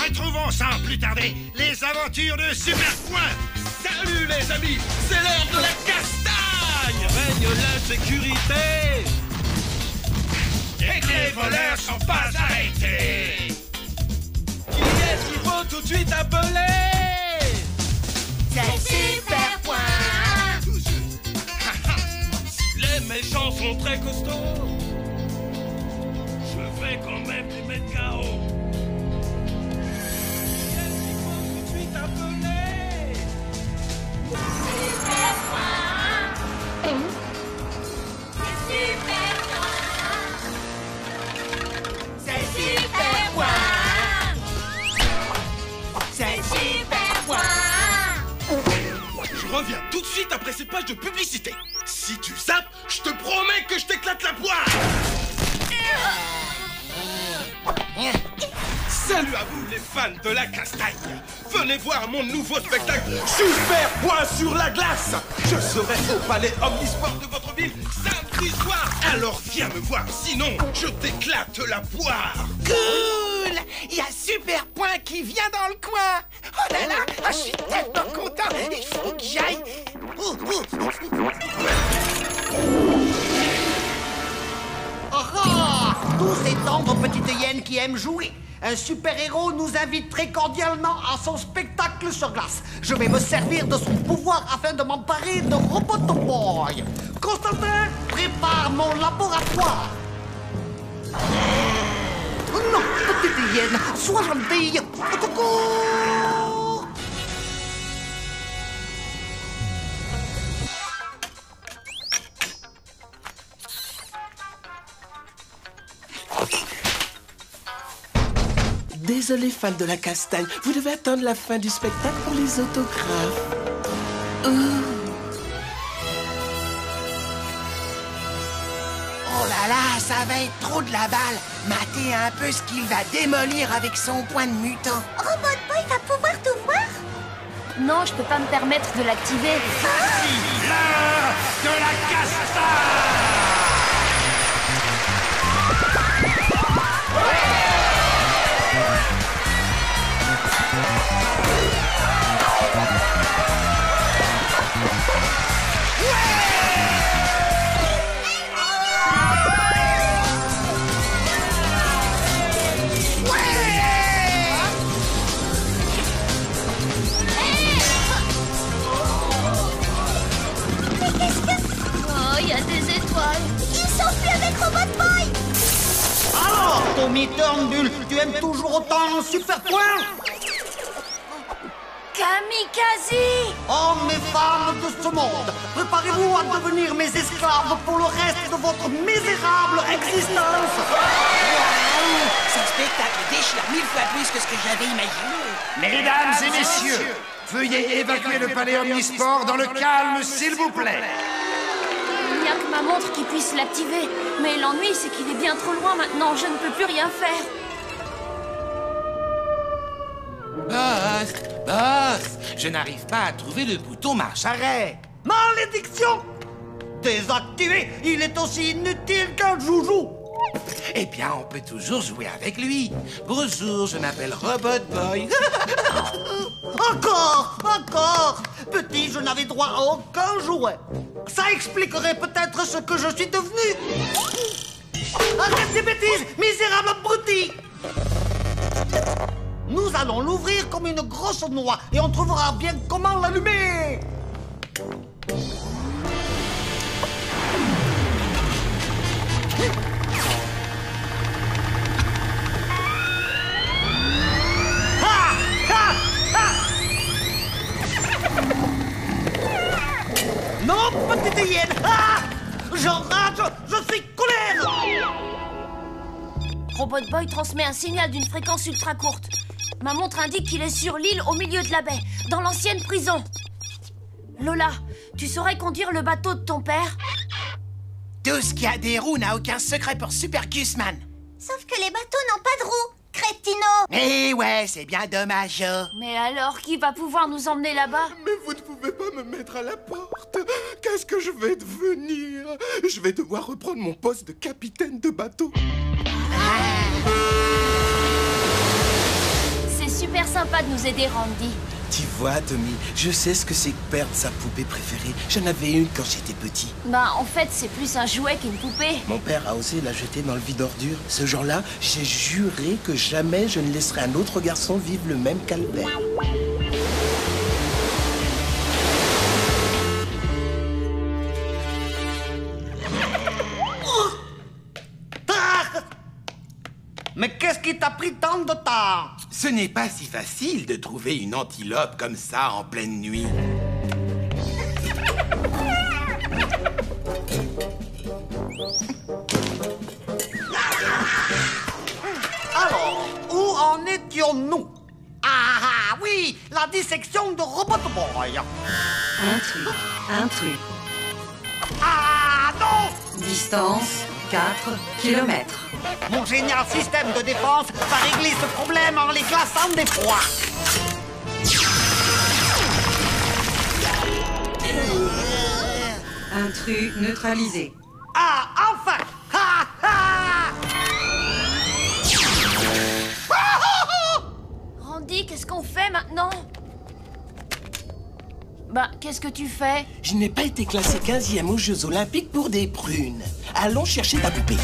Retrouvons sans plus tarder les aventures de Superpoint. Salut les amis, c'est l'heure de la castagne. Règne l'insécurité Et que les voleurs sont pas arrêtés. Qui est-ce qu'il faut tout de suite appeler? C'est Superpoint. Si les méchants sont très costauds, je vais quand même les mettre KO. Qui est-ce qu'il faut tout de suite appeler? C'est Superpoint. C'est Superpoint. Je reviens tout de suite après cette page de publicité. Si tu zappes, je te promets que je t'éclate la poire. Salut à vous les fans de la castagne. Venez voir mon nouveau spectacle Superpoint sur la glace. Je serai au palais omnisport de votre ville samedi soir. Alors viens me voir, sinon je t'éclate la poire. Cool. Il y a Superpoint qui vient dans le coin. Oh là là, je suis tellement content. Il faut que j'aille. Oh, tous ces tendres petites hyènes qui aiment jouer. Un super-héros nous invite très cordialement à son spectacle sur glace. Je vais me servir de son pouvoir afin de m'emparer de Robotoboy. Constantin, prépare mon laboratoire. Non, petite hyène, sois gentille. Au secours! Désolé, fan de la castagne, vous devez attendre la fin du spectacle pour les autographes. Oh là là, ça va être trop de la balle. Matez un peu ce qu'il va démolir avec son point de mutant. Robotboy va pouvoir tout voir? Non, je peux pas me permettre de l'activer. L'heure de la castagne. Oh, il y a des étoiles. Ils s'enfuient avec Robotboy! Alors, Tommy Turnbull, tu aimes toujours autant Superpoint? Kamikaze! Oh, mes femmes de ce monde, préparez-vous à devenir mes esclaves pour le reste de votre misérable existence. Ce spectacle déchire 1000 fois plus que ce que j'avais imaginé. Mesdames et messieurs, veuillez évacuer le palais omnisport dans le calme, s'il vous plaît. Il n'y a que ma montre qui puisse l'activer. Mais l'ennui, c'est qu'il est bien trop loin maintenant. Je ne peux plus rien faire. Boss, je n'arrive pas à trouver le bouton marche arrêt. Malédiction! Désactivé, il est aussi inutile qu'un joujou. Eh bien, on peut toujours jouer avec lui. Bonjour, je m'appelle Robotboy. Encore! Petit, je n'avais droit à aucun jouet. Ça expliquerait peut-être ce que je suis devenu. Arrête ces bêtises, misérable abruti! Nous allons l'ouvrir comme une grosse noix et on trouvera bien comment l'allumer. Non, petite hyène! J'enrage! Je suis colère! Robotboy transmet un signal d'une fréquence ultra courte. Ma montre indique qu'il est sur l'île au milieu de la baie, dans l'ancienne prison. Lola, tu saurais conduire le bateau de ton père? Tout ce qui a des roues n'a aucun secret pour Supercusman. Sauf que les bateaux n'ont pas de roues, crétino! Eh ouais, c'est bien dommage. Mais alors, qui va pouvoir nous emmener là-bas? Mais vous ne pouvez pas me mettre à la porte. Qu'est-ce que je vais devenir? Je vais devoir reprendre mon poste de capitaine de bateau. C'est sympa de nous aider, Randy. Tu vois, Tommy, je sais ce que c'est que perdre sa poupée préférée. J'en avais une quand j'étais petit. Bah, en fait, c'est plus un jouet qu'une poupée. Mon père a osé la jeter dans le vide ordure. Ce jour-là, j'ai juré que jamais je ne laisserai un autre garçon vivre le même calvaire. Mais qu'est-ce qui t'a pris tant de temps? Ce n'est pas si facile de trouver une antilope comme ça en pleine nuit. Alors, où en étions-nous? Ah oui, la dissection de Robot Boy. Un truc. Ah non! Distance 4 km. Mon génial système de défense va régler ce problème en les glaçant des proies. Intrus neutralisé. Ah, enfin! Ha, ha! Randy, qu'est-ce qu'on fait maintenant? Bah, qu'est-ce que tu fais? Je n'ai pas été classé 15e aux Jeux Olympiques pour des prunes. Allons chercher ta poupée.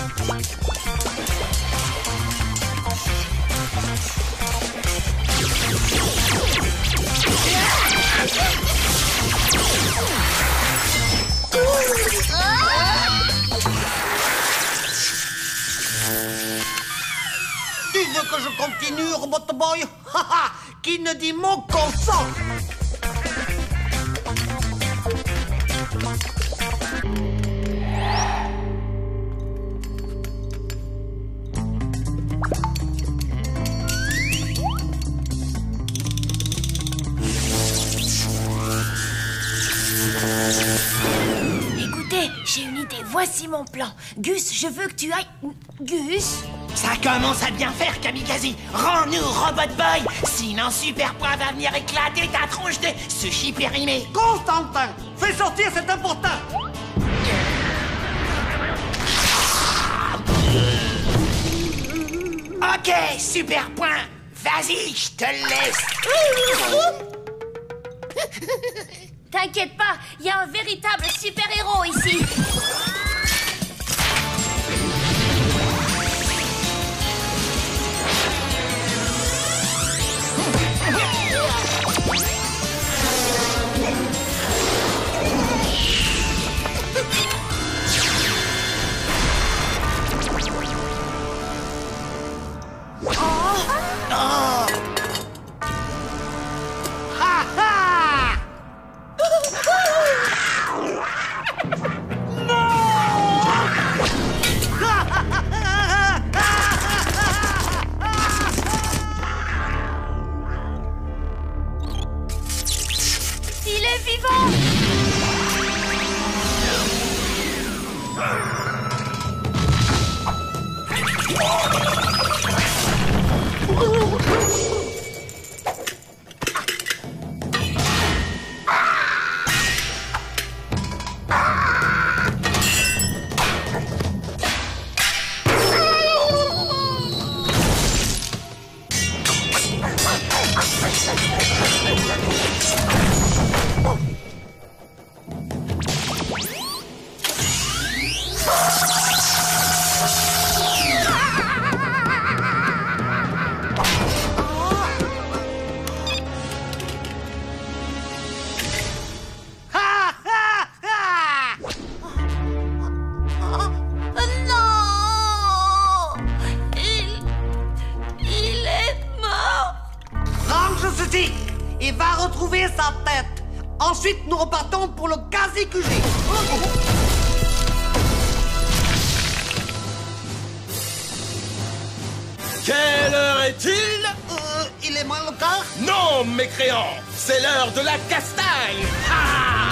Tu veux que je continue, Robot Boy? Haha! Qui ne dit mot consent? Écoutez, j'ai une idée. Voici mon plan. Gus, je veux que tu ailles... Gus? Ça commence à bien faire, Kamikaze. Rends-nous, Robot Boy. Sinon, Super Point va venir éclater ta tronche de sushi périmé. Constantin, fais sortir cet important. Ok, Super Point. Vas-y, je te laisse. T'inquiète pas, il y a un véritable super-héros ici. Ha ha! Il est vivant! Non! Il est mort! Range ceci et va retrouver sa tête. Ensuite, nous repartons pour le quasi-QG. Quelle heure est-il? Il est moins le quart? Non, mécréant! C'est l'heure de la castagne! Ah!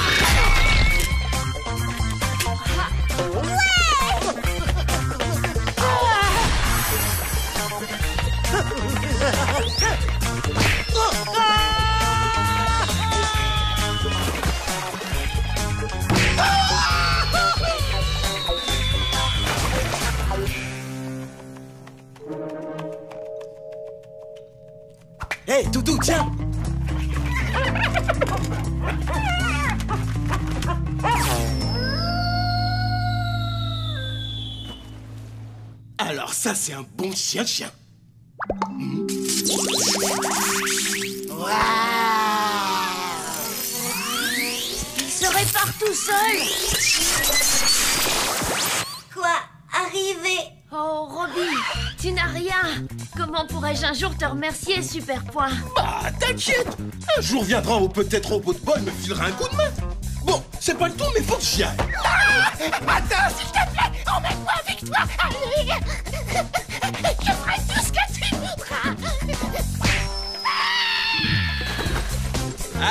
Hé, Toutou, tiens! Alors ça, c'est un bon chien-chien. Il se répare tout seul. Quoi? Arrivé? Oh, Robbie, tu n'as rien. Comment pourrais-je un jour te remercier, Super Point? Bah, t'inquiète. Un jour viendra où peut-être Robot Boy me filera un coup de main. Bon, c'est pas le tout, mais faut que j'y aille. Attends, s'il te plaît, emmène-moi avec toi. Allez. Je ferai tout ce que tu voudras.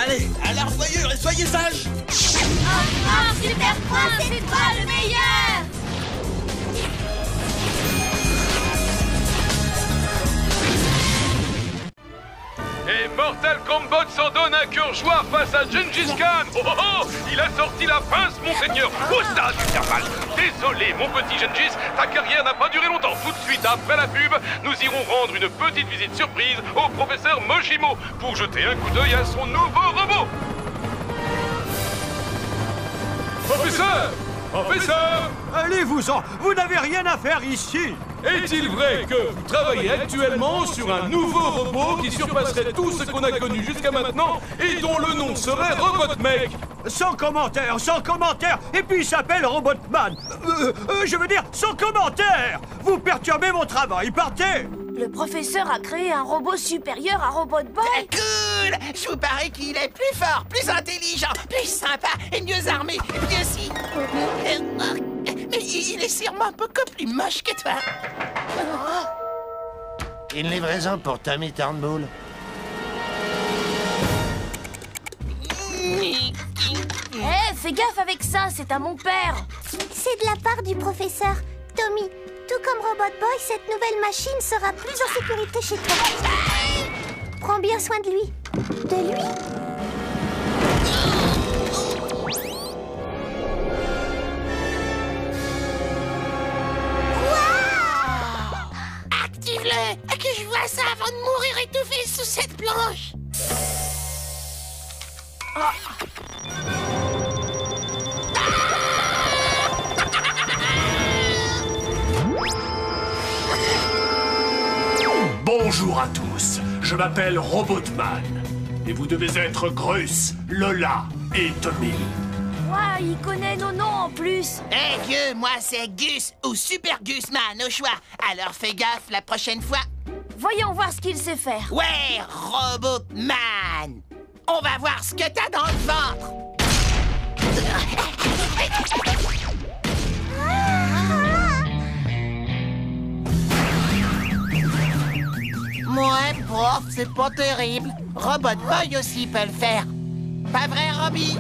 Allez, à la revoyure et soyez sages. Ah, Super Point, c'est toi le meilleur. Et Mortal Kombat s'en donne un cœur joie face à Gengis Khan. Oh oh oh, il a sorti la pince, monseigneur. Au stade intervalle. Désolé, mon petit Gengis, ta carrière n'a pas duré longtemps. Tout de suite après la pub, nous irons rendre une petite visite surprise au professeur Mojimo pour jeter un coup d'œil à son nouveau robot. Professeur! Professeur! Allez-vous-en! Vous n'avez rien à faire ici! Est-il vrai que vous travaillez actuellement sur un nouveau robot qui surpasserait tout ce qu'on a connu jusqu'à maintenant et dont le nom serait Robotmech? Sans commentaire, sans commentaire! Et puis il s'appelle Robotman! Je veux dire, sans commentaire! Vous perturbez mon travail, partez! Le professeur a créé un robot supérieur à Robot Boy. Cool! Je vous parie qu'il est plus fort, plus intelligent, plus sympa et mieux armé. Et puis aussi... Mais il est sûrement beaucoup plus moche que toi. Une livraison pour Tommy Turnbull. Fais gaffe avec ça, c'est à mon père. C'est de la part du professeur. Tommy, tout comme Robot Boy, cette nouvelle machine sera plus en sécurité chez toi. Prends bien soin de lui. De lui? Active-le! Que je vois ça avant de mourir étouffé sous cette planche! Bonjour à tous, je m'appelle Robotman. Et vous devez être Grus, Lola et Tommy. Ouah, il connaît nos noms en plus. Hé vieux, moi c'est Gus ou Super Gusman au choix. Alors fais gaffe la prochaine fois. Voyons voir ce qu'il sait faire. Ouais, Robotman! On va voir ce que t'as dans le ventre! Ouais, prof, c'est pas terrible. Robot Boy aussi peut le faire. Pas vrai, Robbie?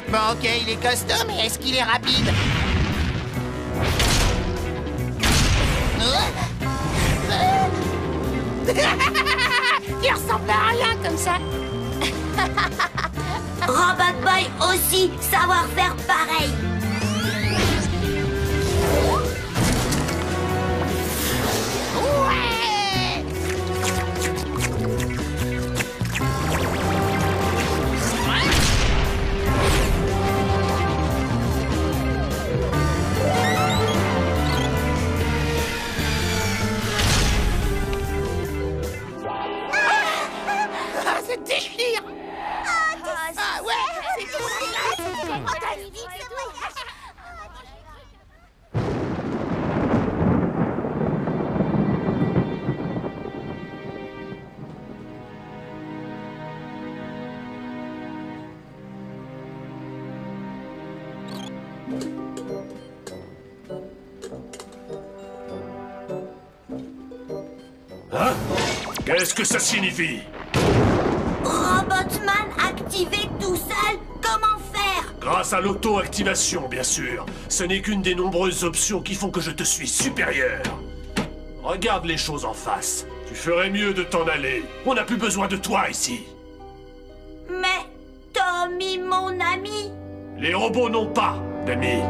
Bon, ok, il est costaud, mais est-ce qu'il est rapide? Il ressemble à rien comme ça. Robot Boy aussi, savoir faire pareil. Ouais! Ah, c'est déchire! Ah ouais, c'est Hein? Qu'est-ce que ça signifie? Robotman activé tout seul, comment faire? Grâce à l'auto-activation, bien sûr. Ce n'est qu'une des nombreuses options qui font que je te suis supérieur. Regarde les choses en face. Tu Tu ferais mieux de t'en aller. On n'a plus besoin de toi ici. Mais Tommy, mon ami. Les robots n'ont pas d'amis.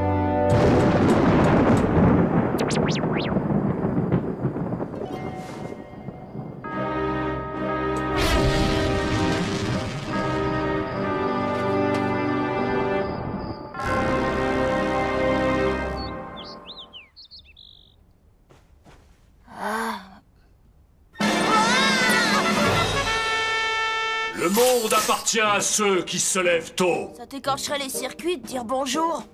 Le monde appartient à ceux qui se lèvent tôt. Ça t'écorcherait les circuits de dire bonjour.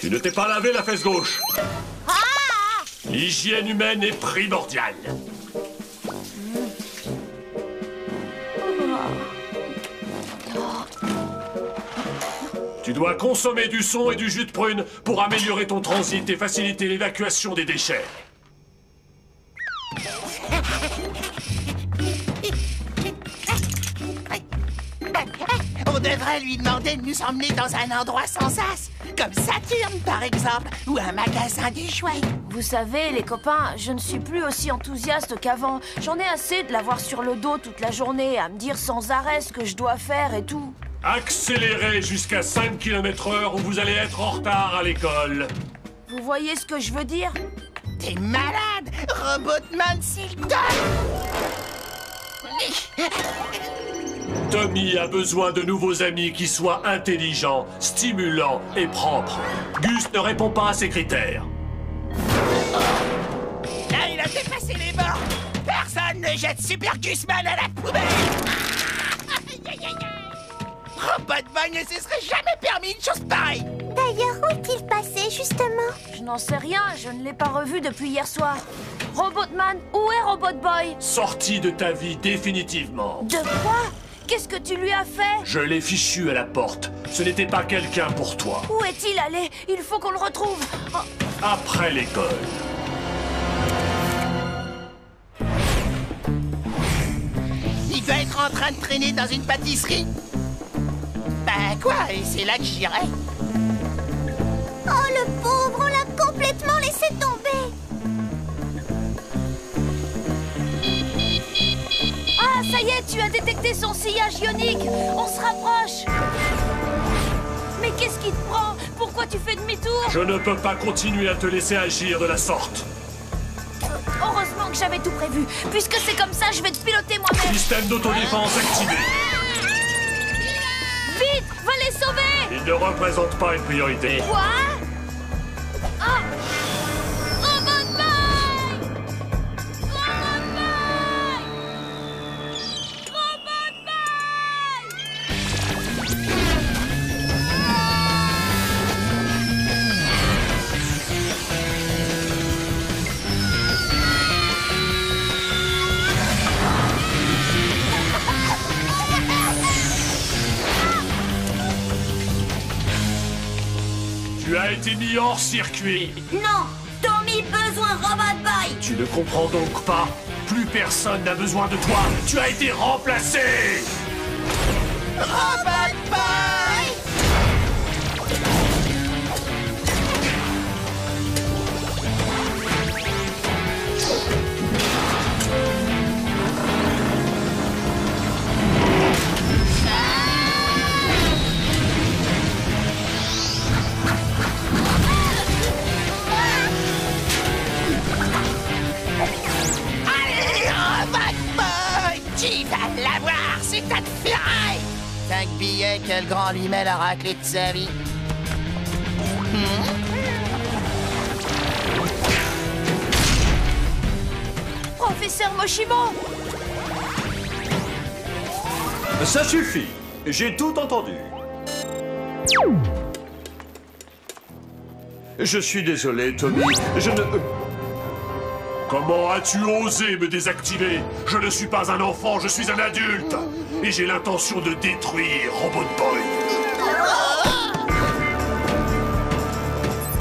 Tu ne t'es pas lavé la fesse gauche. L'hygiène humaine est primordiale. Tu dois consommer du son et du jus de prune pour améliorer ton transit et faciliter l'évacuation des déchets. On devrait lui demander de nous emmener dans un endroit sans sas, comme Saturne par exemple, ou un magasin des jouets. Vous savez, les copains, je ne suis plus aussi enthousiaste qu'avant. J'en ai assez de l'avoir sur le dos toute la journée, à me dire sans arrêt ce que je dois faire et tout. Accélérez jusqu'à 5 km/h ou vous allez être en retard à l'école. Vous voyez ce que je veux dire? T'es malade, Robotman Silton. Tommy a besoin de nouveaux amis qui soient intelligents, stimulants et propres. Gus ne répond pas à ces critères. Là, il a dépassé les bords. Personne ne jette Super Gusman à la poubelle. Robotman ne se serait jamais permis une chose pareille. D'ailleurs, où est-il passé, justement? Je n'en sais rien, je ne l'ai pas revu depuis hier soir. Robotman, où est Robotboy? Sorti de ta vie définitivement. De quoi? Qu'est-ce que tu lui as fait? Je l'ai fichu à la porte. Ce n'était pas quelqu'un pour toi. Où est-il allé? Il faut qu'on le retrouve. Oh. Après l'école. Il doit être en train de traîner dans une pâtisserie. Ben quoi, et c'est là que j'irai. Oh, le pauvre, on l'a complètement laissé tomber. Ah, ça y est, tu as détecté son sillage ionique. On se rapproche. Mais qu'est-ce qui te prend? Pourquoi tu fais demi-tour? Je ne peux pas continuer à te laisser agir de la sorte. Heureusement que j'avais tout prévu. Puisque c'est comme ça, je vais te piloter moi-même. Système d'autodéfense activé. Vite, va les sauver. Il ne représente pas une priorité. Quoi? Ah! Robotboy! Robotboy! Tu as été mis hors circuit. Non! Tommy besoin Robotboy! Tu ne comprends donc pas? Plus personne n'a besoin de toi. Tu as été remplacé. Robotboy! Tu vas l'avoir, c'est ta ferraille! 5 billets que le grand lui met la raclée de sa vie. Professeur Moshimo! Ça suffit. J'ai tout entendu. Je suis désolé, Tommy. Je ne... Comment as-tu osé me désactiver? Je ne suis pas un enfant, je suis un adulte. Et j'ai l'intention de détruire Robotboy.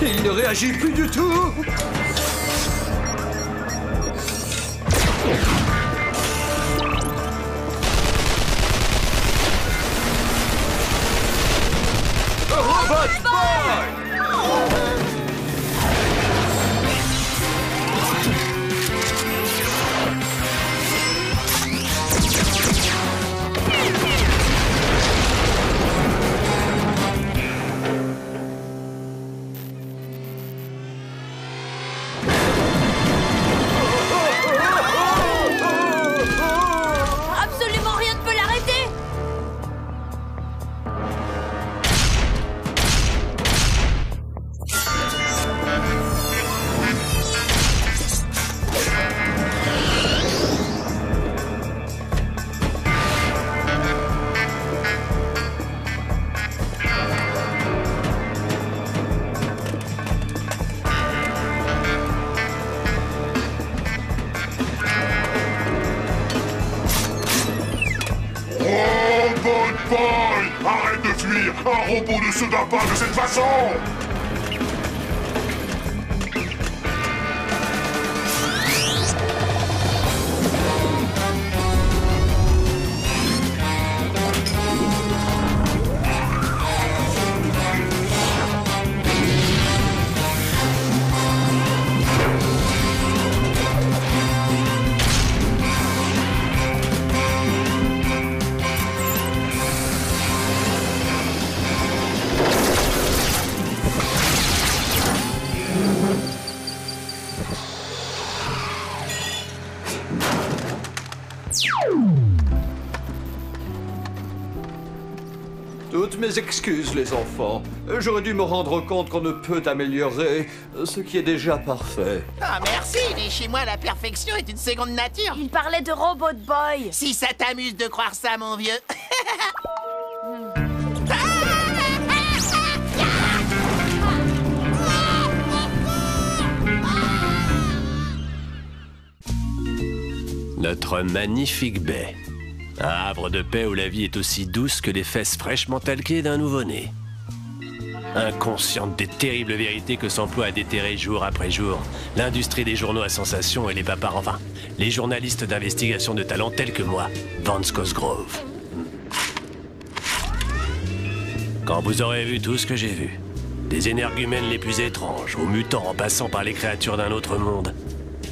Il ne réagit plus du tout. Robotboy! mourir. Un robot ne se bat pas de cette façon. Toutes mes excuses, les enfants. J'aurais dû me rendre compte qu'on ne peut améliorer ce qui est déjà parfait. Ah, merci, mais chez moi, la perfection est une seconde nature. Il parlait de Robot Boy. Si ça t'amuse de croire ça, mon vieux. Notre magnifique baie. Un havre de paix où la vie est aussi douce que les fesses fraîchement talquées d'un nouveau-né. Inconsciente des terribles vérités que s'emploie à déterrer jour après jour l'industrie des journaux à sensation et les papas, enfin, les journalistes d'investigation de talent tels que moi, Vance Cosgrove. Quand vous aurez vu tout ce que j'ai vu, des énergumènes les plus étranges, aux mutants en passant par les créatures d'un autre monde,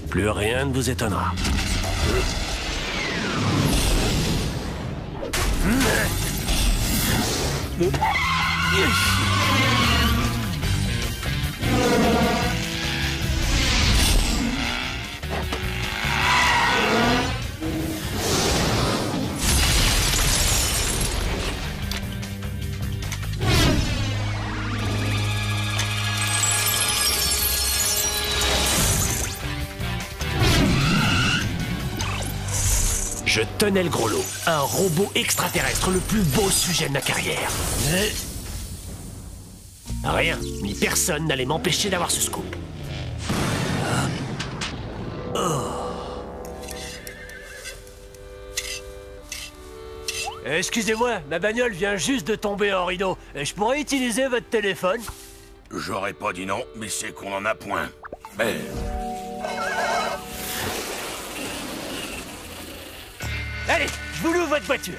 plus rien ne vous étonnera. Je tenais le gros lot. Un robot extraterrestre, le plus beau sujet de ma carrière. Rien, ni personne n'allait m'empêcher d'avoir ce scoop. Excusez-moi, ma bagnole vient juste de tomber en rideau. Je pourrais utiliser votre téléphone? J'aurais pas dit non, mais c'est qu'on en a point. Mais... Allez, je vous loue votre voiture.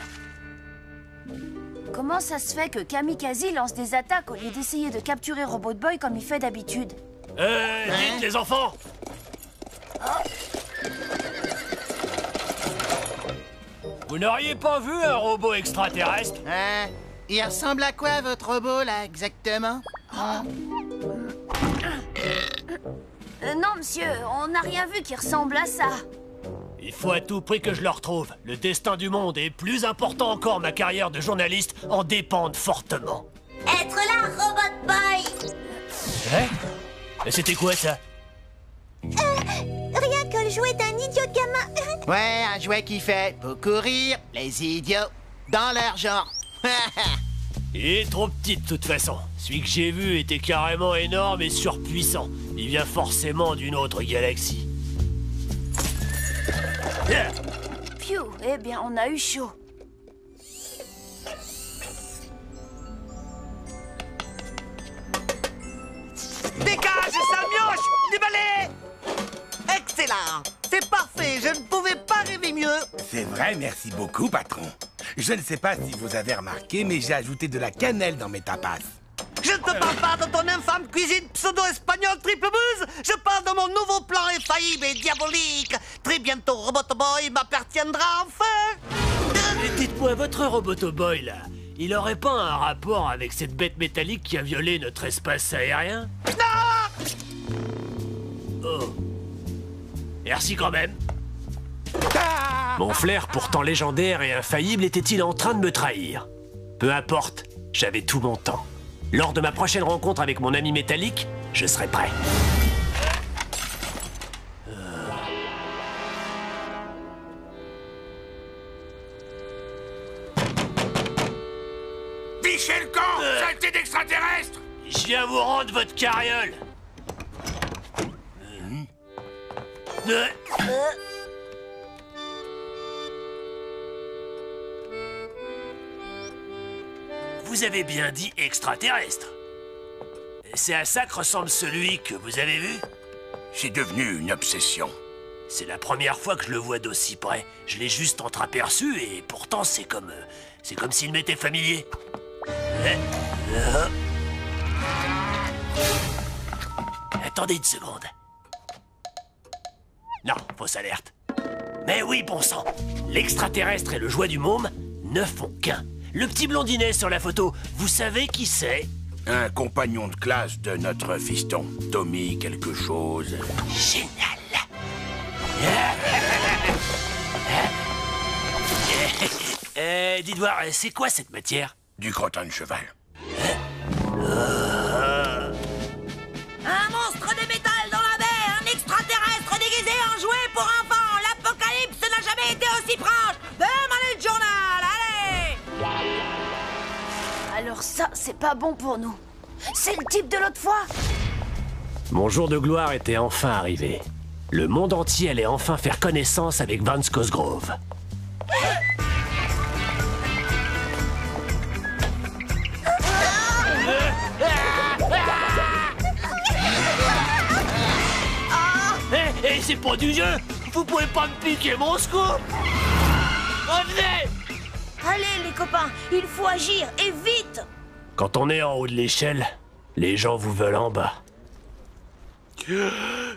Comment ça se fait que Kamikaze lance des attaques au lieu d'essayer de capturer Robot Boy comme il fait d'habitude? Dites les enfants. Vous n'auriez pas vu un robot extraterrestre? Il ressemble à quoi, votre robot, là, exactement? Non, monsieur, on n'a rien vu qui ressemble à ça. Il faut à tout prix que je le retrouve. Le destin du monde est plus important encore, ma carrière de journaliste en dépend fortement. Être là, Robot Boy! Et c'était quoi, ça? Rien que le jouet d'un idiot de gamin. Ouais, un jouet qui fait beaucoup rire les idiots dans leur genre. Il est trop petit de toute façon. Celui que j'ai vu était carrément énorme et surpuissant. Il vient forcément d'une autre galaxie. Phew, eh bien, on a eu chaud. Dégage, ça mioche! Du balai! Excellent! C'est parfait, je ne pouvais pas rêver mieux! C'est vrai, merci beaucoup, patron. Je ne sais pas si vous avez remarqué, mais j'ai ajouté de la cannelle dans mes tapas. Je ne te parle pas de ton infâme cuisine pseudo-espagnole triple buzz. Je parle de mon nouveau plan infaillible et diabolique. Très bientôt, Robot Boy m'appartiendra enfin. Dites-moi, votre Robot Boy, là, il aurait pas un rapport avec cette bête métallique qui a violé notre espace aérien? Non! Oh. Merci quand même. Mon flair, pourtant légendaire et infaillible, était-il en train de me trahir? Peu importe, j'avais tout mon temps. Lors de ma prochaine rencontre avec mon ami métallique, je serai prêt. Fichez le camp, saleté d'extraterrestre! Je viens vous rendre votre carriole. Vous avez bien dit extraterrestre. C'est à ça que ressemble celui que vous avez vu? C'est devenu une obsession. C'est la première fois que je le vois d'aussi près. Je l'ai juste entreaperçu et pourtant c'est comme s'il m'était familier. Attendez une seconde. Non, fausse alerte. Mais oui, bon sang. L'extraterrestre et le jouet du môme ne font qu'un. Le petit blondinet sur la photo, vous savez qui c'est? Un compagnon de classe de notre fiston. Tommy quelque chose. Génial. Dites voir, c'est quoi cette matière? Du crottin de cheval. Un monstre de métal dans la mer, un extraterrestre déguisé en jouet pour enfants. L'apocalypse n'a jamais été aussi proche. Demandez le journal, allez! Alors ça, c'est pas bon pour nous. C'est le type de l'autre fois. Mon jour de gloire était enfin arrivé. Le monde entier allait enfin faire connaissance avec Vance Cosgrove. Eh, c'est pas du jeu! Vous pouvez pas me piquer mon scoop! Revenez! Allez, les copains, il faut agir, et vite! Quand on est en haut de l'échelle, les gens vous veulent en bas.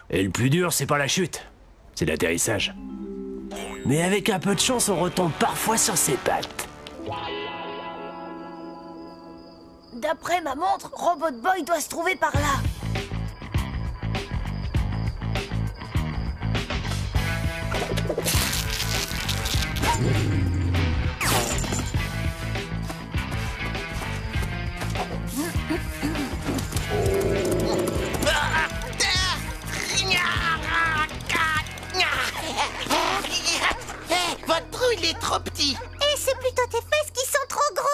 Et le plus dur, c'est pas la chute, c'est l'atterrissage. Mais avec un peu de chance, on retombe parfois sur ses pattes. D'après ma montre, Robot Boy doit se trouver par là. Votre trou, il est trop petit. Et c'est plutôt tes fesses qui sont trop grosses.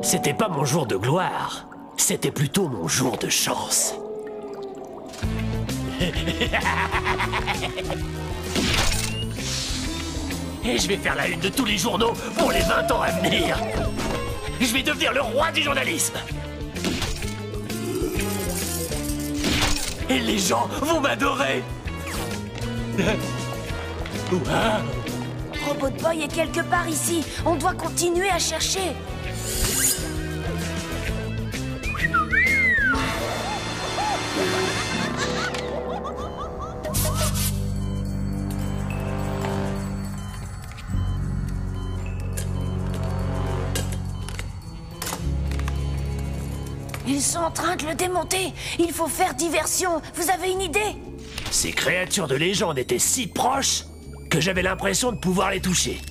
C'était pas mon jour de gloire, c'était plutôt mon jour de chance. Et je vais faire la une de tous les journaux pour les 20 ans à venir. Je vais devenir le roi du journalisme. Et les gens vont m'adorer. Robot Boy est quelque part ici. On doit continuer à chercher. Ils sont en train de le démonter. Il faut faire diversion. Vous avez une idée? Ces créatures de légende étaient si proches que j'avais l'impression de pouvoir les toucher.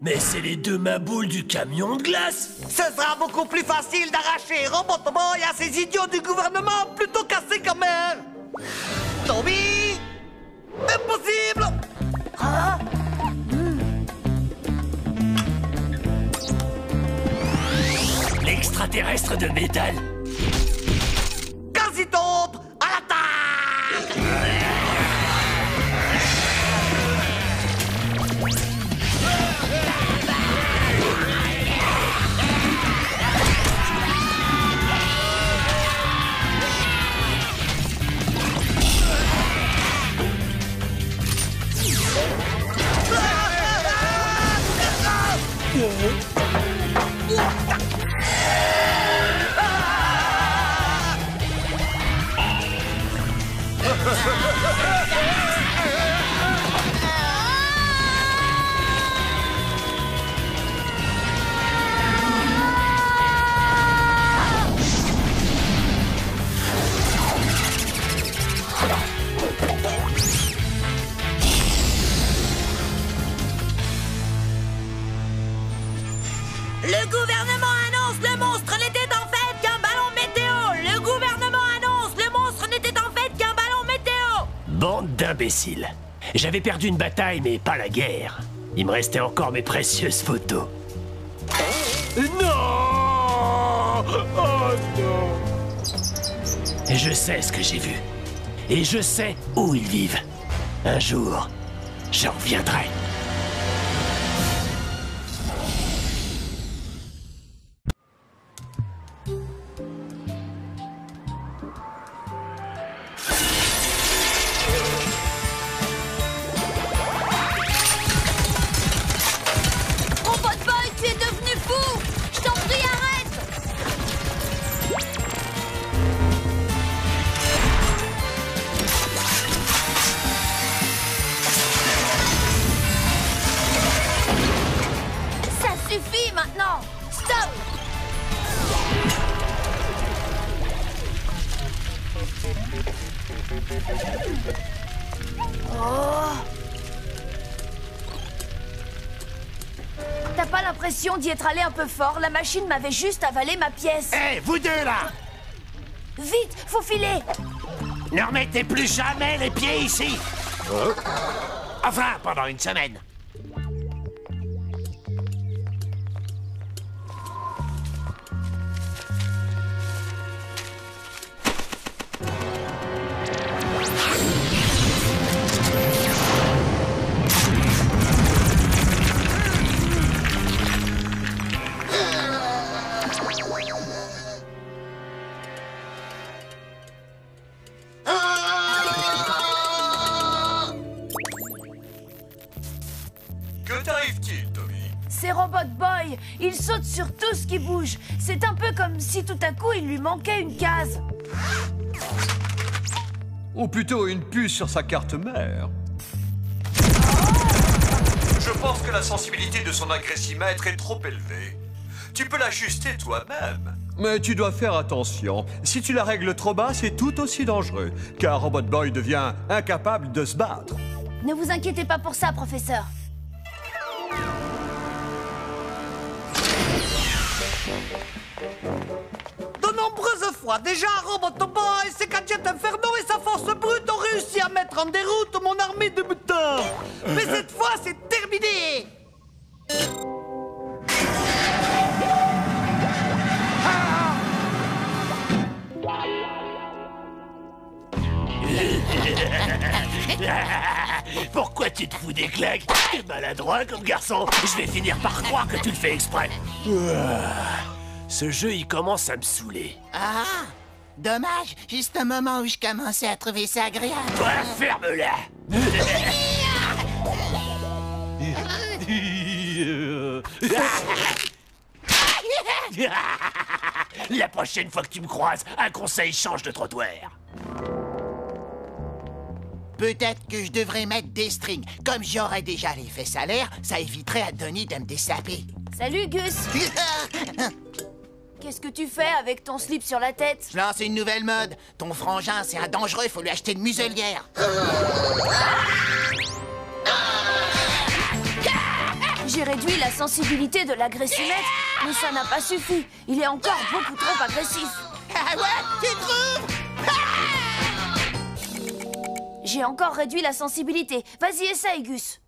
Mais c'est les deux maboules du camion de glace. Ce sera beaucoup plus facile d'arracher Robot Boy à ces idiots du gouvernement plutôt qu'à ses caméras. Tommy, impossible. Ah. L'extraterrestre de métal. Quasi tombe à l'attaque. Le gouvernement annonce le monstre n'était en fait qu'un ballon météo. Le gouvernement annonce le monstre n'était en fait qu'un ballon météo. Bande d'imbéciles. J'avais perdu une bataille, mais pas la guerre. Il me restait encore mes précieuses photos. Non! Oh non! Je sais ce que j'ai vu. Et je sais où ils vivent. Un jour, j'en reviendrai. Robot Boy, tu es devenu fou! Je t'en prie, arrête! Ça suffit maintenant! Stop! Oh! T'as pas l'impression d'y être allé un peu fort? La machine m'avait juste avalé ma pièce. Hé, vous deux là! Vite, faut filer! Ne remettez plus jamais les pieds ici! Enfin, pendant une semaine. Que t'arrive-t-il, Tommy? C'est Robot Boy. Il saute sur tout ce qui bouge. C'est un peu comme si tout à coup il lui manquait une case. Ou plutôt une puce sur sa carte mère. Je pense que la sensibilité de son agressimètre est trop élevée. Tu peux l'ajuster toi-même. Mais tu dois faire attention. Si tu la règles trop bas, c'est tout aussi dangereux. Car Robot Boy devient incapable de se battre. Ne vous inquiétez pas pour ça, professeur. De nombreuses fois, déjà, Robot Boy, ses gadgets infernaux et sa force brute ont réussi à mettre en déroute mon armée de mutants. Mais cette fois, c'est terminé. Pourquoi tu te fous des claques? T'es maladroit comme garçon. Je vais finir par croire que tu le fais exprès. Ce jeu, il commence à me saouler. Ah, dommage, juste un moment où je commençais à trouver ça agréable. Toi, ferme-la. La prochaine fois que tu me croises, un conseil, change de trottoir. Peut-être que je devrais mettre des strings. Comme j'aurais déjà les fesses à l'air, ça éviterait à Donnie de me dessaper. Salut, Gus. Qu'est-ce que tu fais avec ton slip sur la tête? Je lance une nouvelle mode. Ton frangin, c'est un dangereux, il faut lui acheter une muselière. J'ai réduit la sensibilité de l'agressimètre, mais ça n'a pas suffi. Il est encore beaucoup trop agressif. Ah ouais, tu trouves? J'ai encore réduit la sensibilité. Vas-y, essaye, Gus.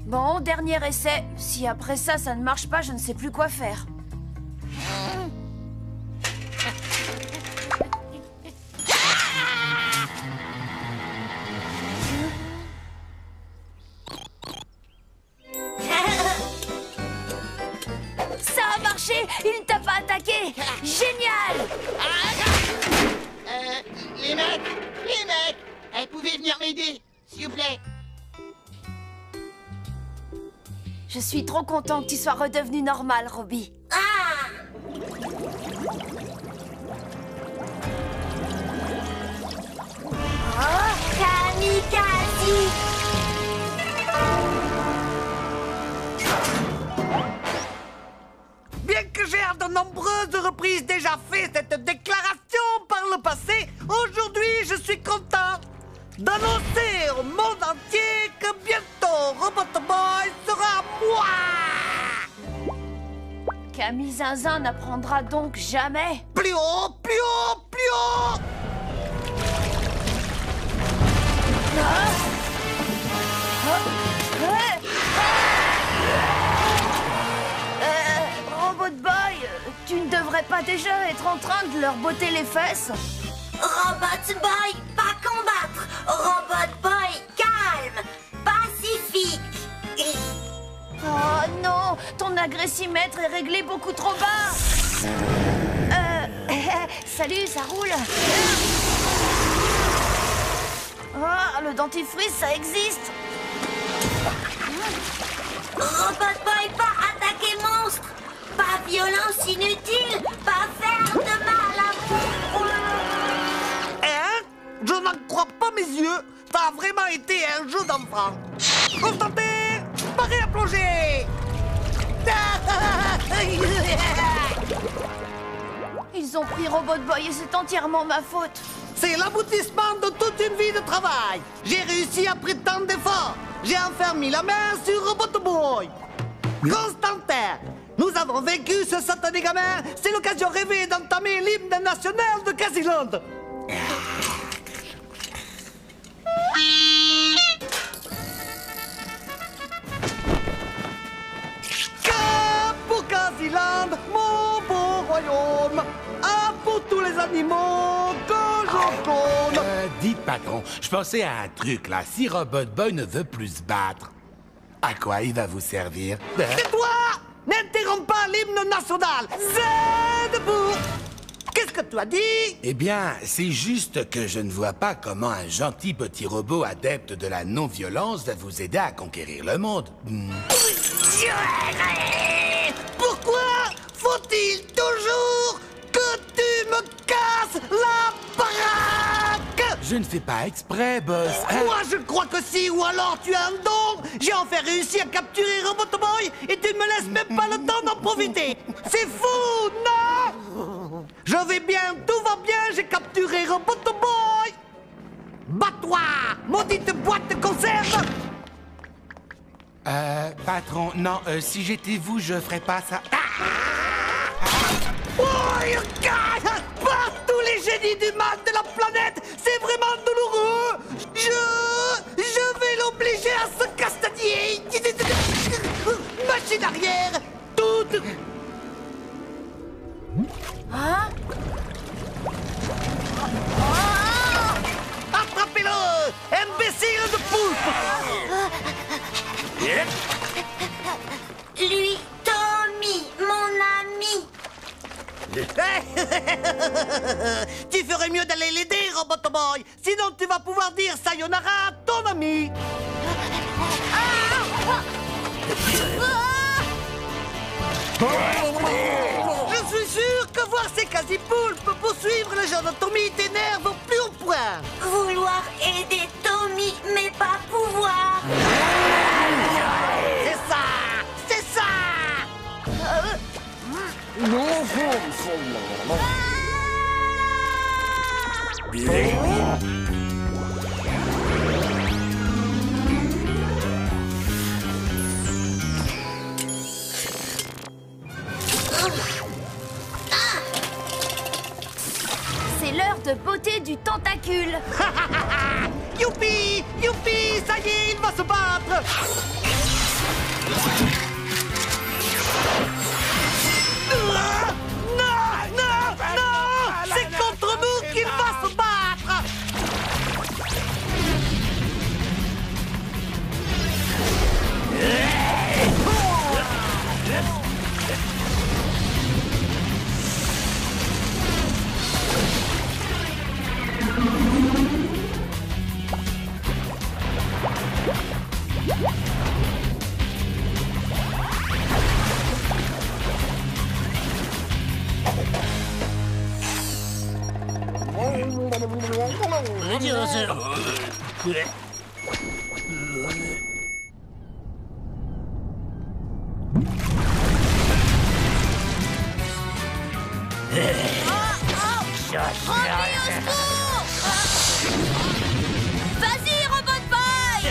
Bon, dernier essai. Si après ça, ça ne marche pas, je ne sais plus quoi faire. Ça a marché! Il ne t'a pas attaqué! Génial! Les mecs, vous pouvez venir m'aider, s'il vous plaît. Je suis trop content que tu sois redevenu normal, Robbie. Oh, kamikaze! Bien que j'ai à de nombreuses reprises déjà fait cette déclaration par le passé, aujourd'hui je suis content d'annoncer au monde entier que bientôt Robot Boy sera moi! Camille Zinzin n'apprendra donc jamais. Plus haut, plus haut, plus haut! Robot Boy, tu ne devrais pas déjà être en train de leur botter les fesses? Robot Boy, pas combattre! Robot Boy, calme! Pacifique! Oh non, ton agressimètre est réglé beaucoup trop bas. Salut, ça roule. Oh, le dentifrice, ça existe. Robot Boy, pas attaquer monstre! Pas violence inutile! Pas faire de mal à vous! Hein? Je n'en crois pas mes yeux! Ça a vraiment été un jeu d'enfant! Constanté! Paré à plonger! Ils ont pris Robot Boy et c'est entièrement ma faute. C'est l'aboutissement de toute une vie de travail! J'ai réussi après tant d'efforts! J'ai enfin mis la main sur Robot Boy! Constantin! Nous avons vaincu ce satané gamin! C'est l'occasion rêvée d'entamer l'hymne national de Casiland! Cap pour Casiland, mon beau royaume! Un pour tous les animaux que je clone! Dites, patron, je pensais à un truc là. Si Robot Boy ne veut plus se battre, à quoi il va vous servir? Tais-toi! N'interromps pas l'hymne national! C'est debout! Qu'est-ce que tu as dit? Eh bien, c'est juste que je ne vois pas comment un gentil petit robot adepte de la non-violence va vous aider à conquérir le monde. Pourquoi faut-il toujours que tu me casses la baraque? Je ne fais pas exprès, boss. Moi, je crois que si, ou alors tu as un don. J'ai enfin réussi à capturer Robot Boy et tu ne me laisses même pas le temps d'en profiter. C'est fou, non? Je vais bien, tout va bien, j'ai capturé Robot Boy. Bats-toi, maudite boîte de conserve. Patron, non, si j'étais vous, je ferais pas ça. Oh, pas tous les génies du mal de la planète, c'est vraiment douloureux. Je vais l'obliger à se castagner. Machine arrière, toute. Hein? Attrapez-le, imbécile de poulpe. Lui, Tommy, mon ami! Tu ferais mieux d'aller l'aider, Robot Boy. Sinon, tu vas pouvoir dire sayonara à ton ami. Je suis sûr que voir ces quasi-poulpes poursuivre le genre de Tommy t'énerve au plus haut point. Vouloir aider Tommy, mais pas pouvoir! C'est ça! C'est ça! C'est l'heure de beauté du tentacule. Youpi! Youpi! Ça y est, il va se battre! Non! Non! Non! C'est contre nous qu'il va se battre! Vas-y, Robot Boy!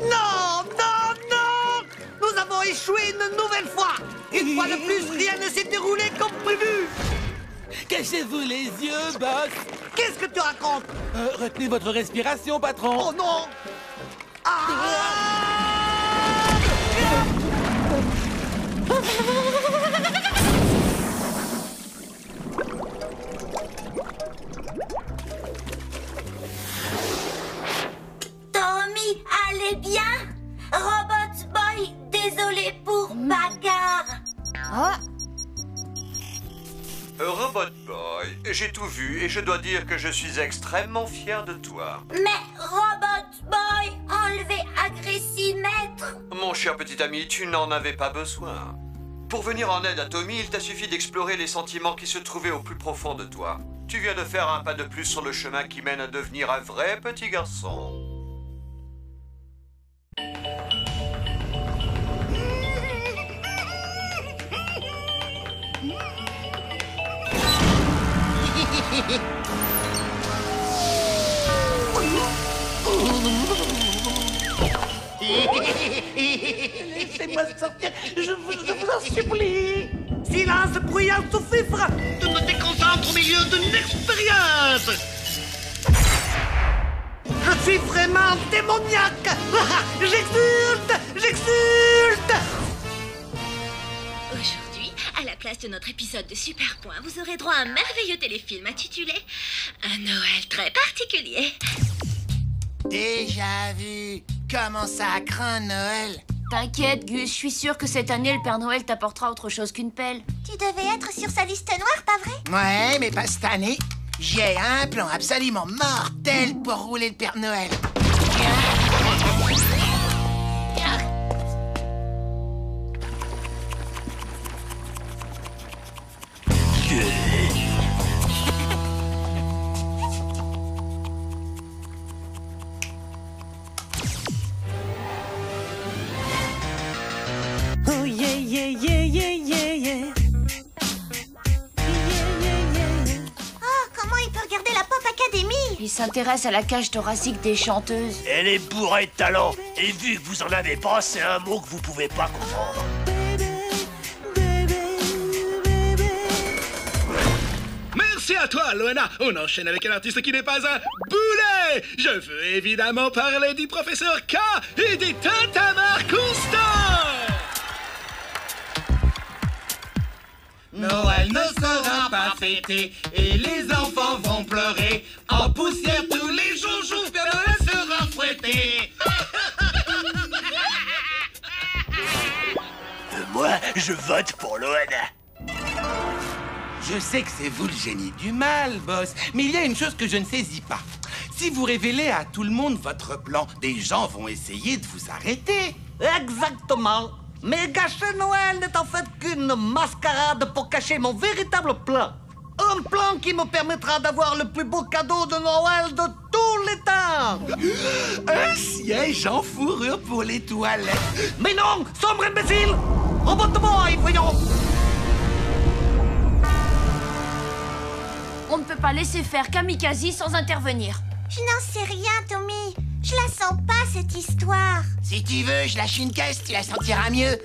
Non! Non! Non! Nous avons échoué une nouvelle fois! Une fois de plus, rien ne s'est déroulé comme prévu! Cachez-vous les yeux, boss. Qu'est-ce que tu racontes? Retenez votre respiration, patron. Oh non! Tommy, allez bien? Robot Boy, désolé pour bagarre. Robot Boy, j'ai tout vu et je dois dire que je suis extrêmement fier de toi. Mais Robot Boy, enlevez agressimètre. Mon cher petit ami, tu n'en avais pas besoin. Pour venir en aide à Tommy, il t'a suffi d'explorer les sentiments qui se trouvaient au plus profond de toi. Tu viens de faire un pas de plus sur le chemin qui mène à devenir un vrai petit garçon. Laissez-moi sortir, je vous en supplie. Silence, bruyant sous-fifre. Tu me déconcentres au milieu d'une expérience. Je suis vraiment démoniaque. J'exulte, j'exulte. Aujourd'hui, à la place de notre épisode de Super Point, vous aurez droit à un merveilleux téléfilm intitulé Un Noël très particulier. Déjà vu? Comment ça craint Noël? T'inquiète, Gus, je suis sûre que cette année, le Père Noël t'apportera autre chose qu'une pelle. Tu devais être sur sa liste noire, pas vrai? Ouais, mais pas cette année. J'ai un plan absolument mortel pour rouler le Père Noël. Oh yeah yeah yeah yeah yeah yeah. Oh, comment il peut regarder la Pop Academy? Il s'intéresse à la cage thoracique des chanteuses. Elle est bourrée de talent. Et vu que vous en avez pas, c'est un mot que vous pouvez pas comprendre. Merci à toi, Loana. On enchaîne avec un artiste qui n'est pas un boulet. Je veux évidemment parler du professeur K et des tintamarres constants. Noël ne sera pas fêté et les enfants vont pleurer. En poussière tous les jours, Père Noël sera fouetté. Moi, je vote pour Loana. Je sais que c'est vous le génie du mal, boss, mais il y a une chose que je ne saisis pas. Si vous révélez à tout le monde votre plan, des gens vont essayer de vous arrêter. Exactement. Mais gâcher Noël n'est en fait qu'une mascarade pour cacher mon véritable plan. Un plan qui me permettra d'avoir le plus beau cadeau de Noël de tous les temps. Un siège en fourrure pour les toilettes. Mais non, sombre imbécile. Robot Boy, voyons. On ne peut pas laisser faire Kamikaze sans intervenir. Je n'en sais rien, Tommy. Je la sens pas, cette histoire. Si tu veux, je lâche une caisse, tu la sentiras mieux.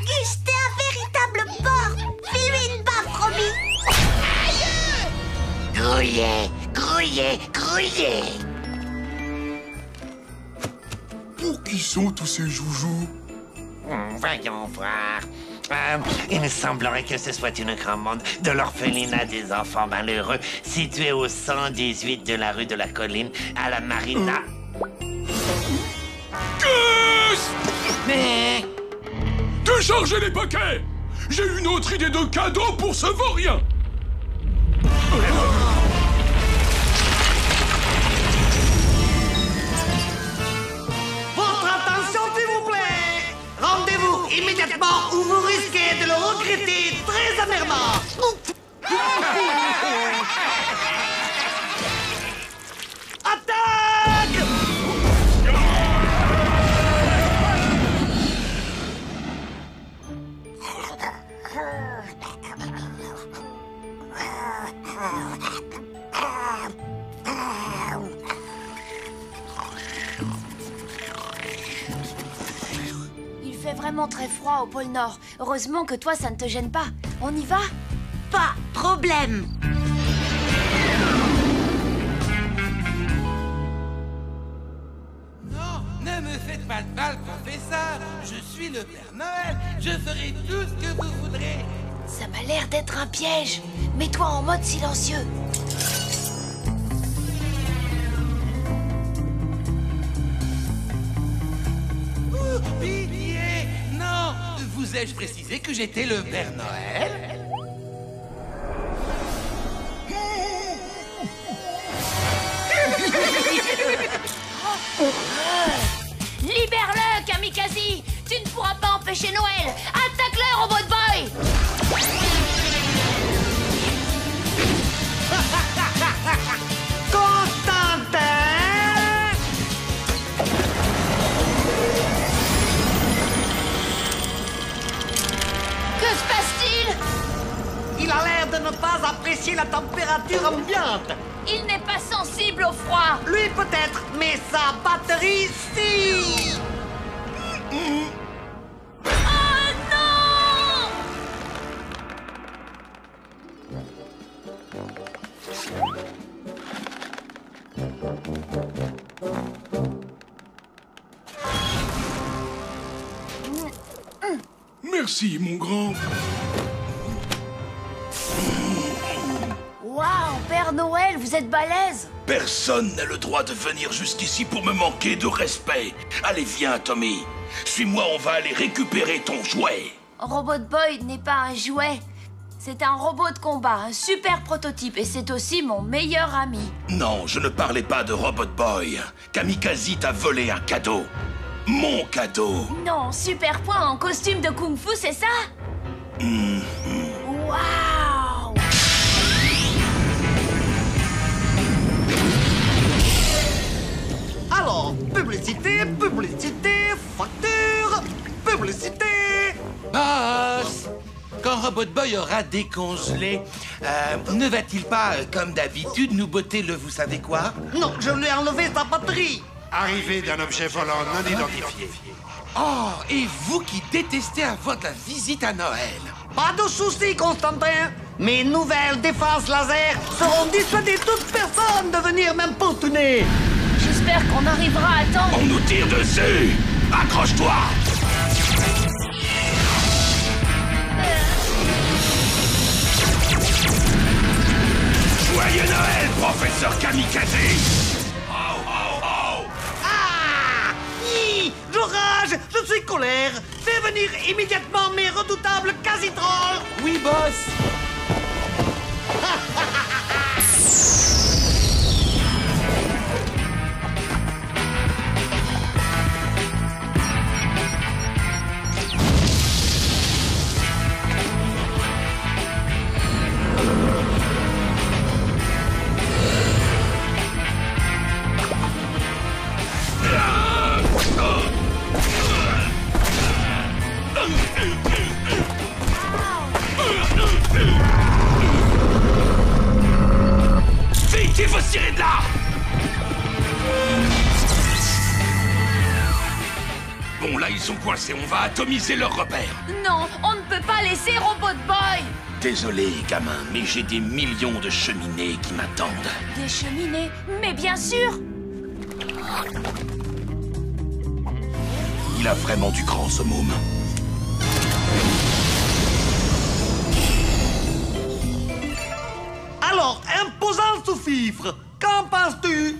Gus, t'es un véritable porc. Fais-lui une baffe, promis. Grouillez, grouillez, grouillez. Pour qui sont tous ces joujoux? Voyons voir. Il me semblerait que ce soit une commande de l'orphelinat des enfants malheureux, situé au 118 de la rue de la Colline, à la Marina. Gus! Mais... Déchargez les paquets! J'ai une autre idée de cadeau pour ce vaurien! Votre attention, s'il vous plaît. Rendez-vous immédiatement ou vous risquez de le regretter très amèrement. Attaque! Il fait vraiment très froid au pôle Nord. Heureusement que toi, ça ne te gêne pas. On y va? Pas problème. Non, ne me faites pas de mal, professeur. Je suis le Père Noël. Je ferai tout ce que vous voudrez. Ça m'a l'air d'être un piège. Mets-toi en mode silencieux. Pitié! Non! Vous ai-je précisé que j'étais le Père Noël? Libère-le, Kamikaze! Tu ne pourras pas empêcher Noël! Attaque-le, Robot Boy! Constantin! Que se passe-t-il? Il a l'air de ne pas apprécier la température ambiante. Il n'est pas sensible au froid. Lui peut-être, mais sa batterie, si. Oh non! Merci, mon grand. Waouh, Père Noël, vous êtes balèze! Personne n'a le droit de venir jusqu'ici pour me manquer de respect. Allez, viens, Tommy. Suis-moi, on va aller récupérer ton jouet. Robot Boy n'est pas un jouet. C'est un robot de combat, un super prototype, et c'est aussi mon meilleur ami. Non, je ne parlais pas de Robot Boy. Kamikaze t'a volé un cadeau. Mon cadeau. Non, Super Point en costume de Kung Fu, c'est ça? Waouh! Alors, publicité, publicité, facture, publicité. Boss! Quand Robot Boy aura décongelé, ne va-t-il pas, comme d'habitude, nous botter le vous savez quoi? Non, je lui ai enlevé sa batterie. Arrivée d'un objet volant non identifié. Oh, et vous qui détestez avoir de la visite à Noël. Pas de soucis, Constantin. Mes nouvelles défenses laser seront dissuader toute personne de venir m'importuner. J'espère qu'on arrivera à temps. On nous tire dessus. Accroche-toi. Joyeux Noël, professeur Kamikaze. Je rage, je suis colère. Fais venir immédiatement mes redoutables quasi-trolls. Oui, boss. faut se tirer de là! Bon, là, ils sont coincés. On va atomiser leurs repères. Non, on ne peut pas laisser Robot Boy. Désolé, gamin, mais j'ai des millions de cheminées qui m'attendent. Des cheminées? Mais bien sûr. Il a vraiment du cran, ce môme. Alors, imposant sous-fifre, qu'en penses-tu?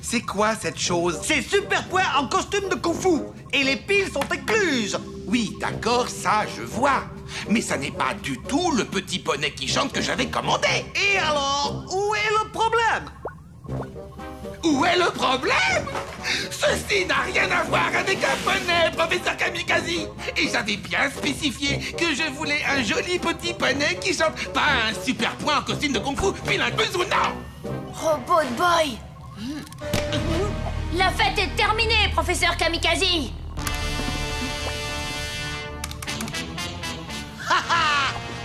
C'est quoi cette chose? C'est Super Point en costume de kung-fu. Et les piles sont incluses. Oui, d'accord, ça je vois. Mais ça n'est pas du tout le petit poney qui chante que j'avais commandé. Et alors, où est le problème? Où est le problème? Ceci n'a rien à voir avec un poney, professeur Kamikaze. Et j'avais bien spécifié que je voulais un joli petit poney qui chante, pas un Super Point en costume de kung-fu, vilain Bezuna. Robot Boy. La fête est terminée, professeur Kamikaze.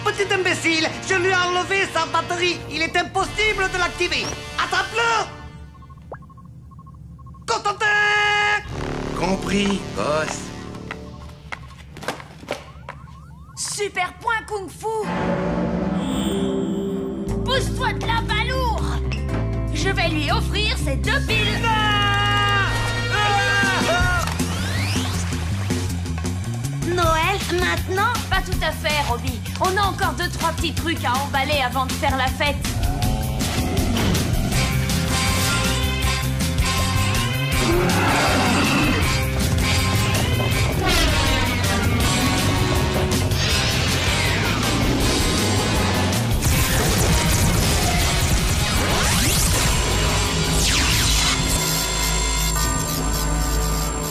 Petit imbécile, je lui ai enlevé sa batterie. Il est impossible de l'activer. Attrape-le! Constantin! Compris, boss. Super Point Kung Fu. Pousse-toi de là, balourd. Je vais lui offrir ces 2 piles. Noël, maintenant? Pas tout à fait, Robbie. On a encore 2-3 petits trucs à emballer avant de faire la fête.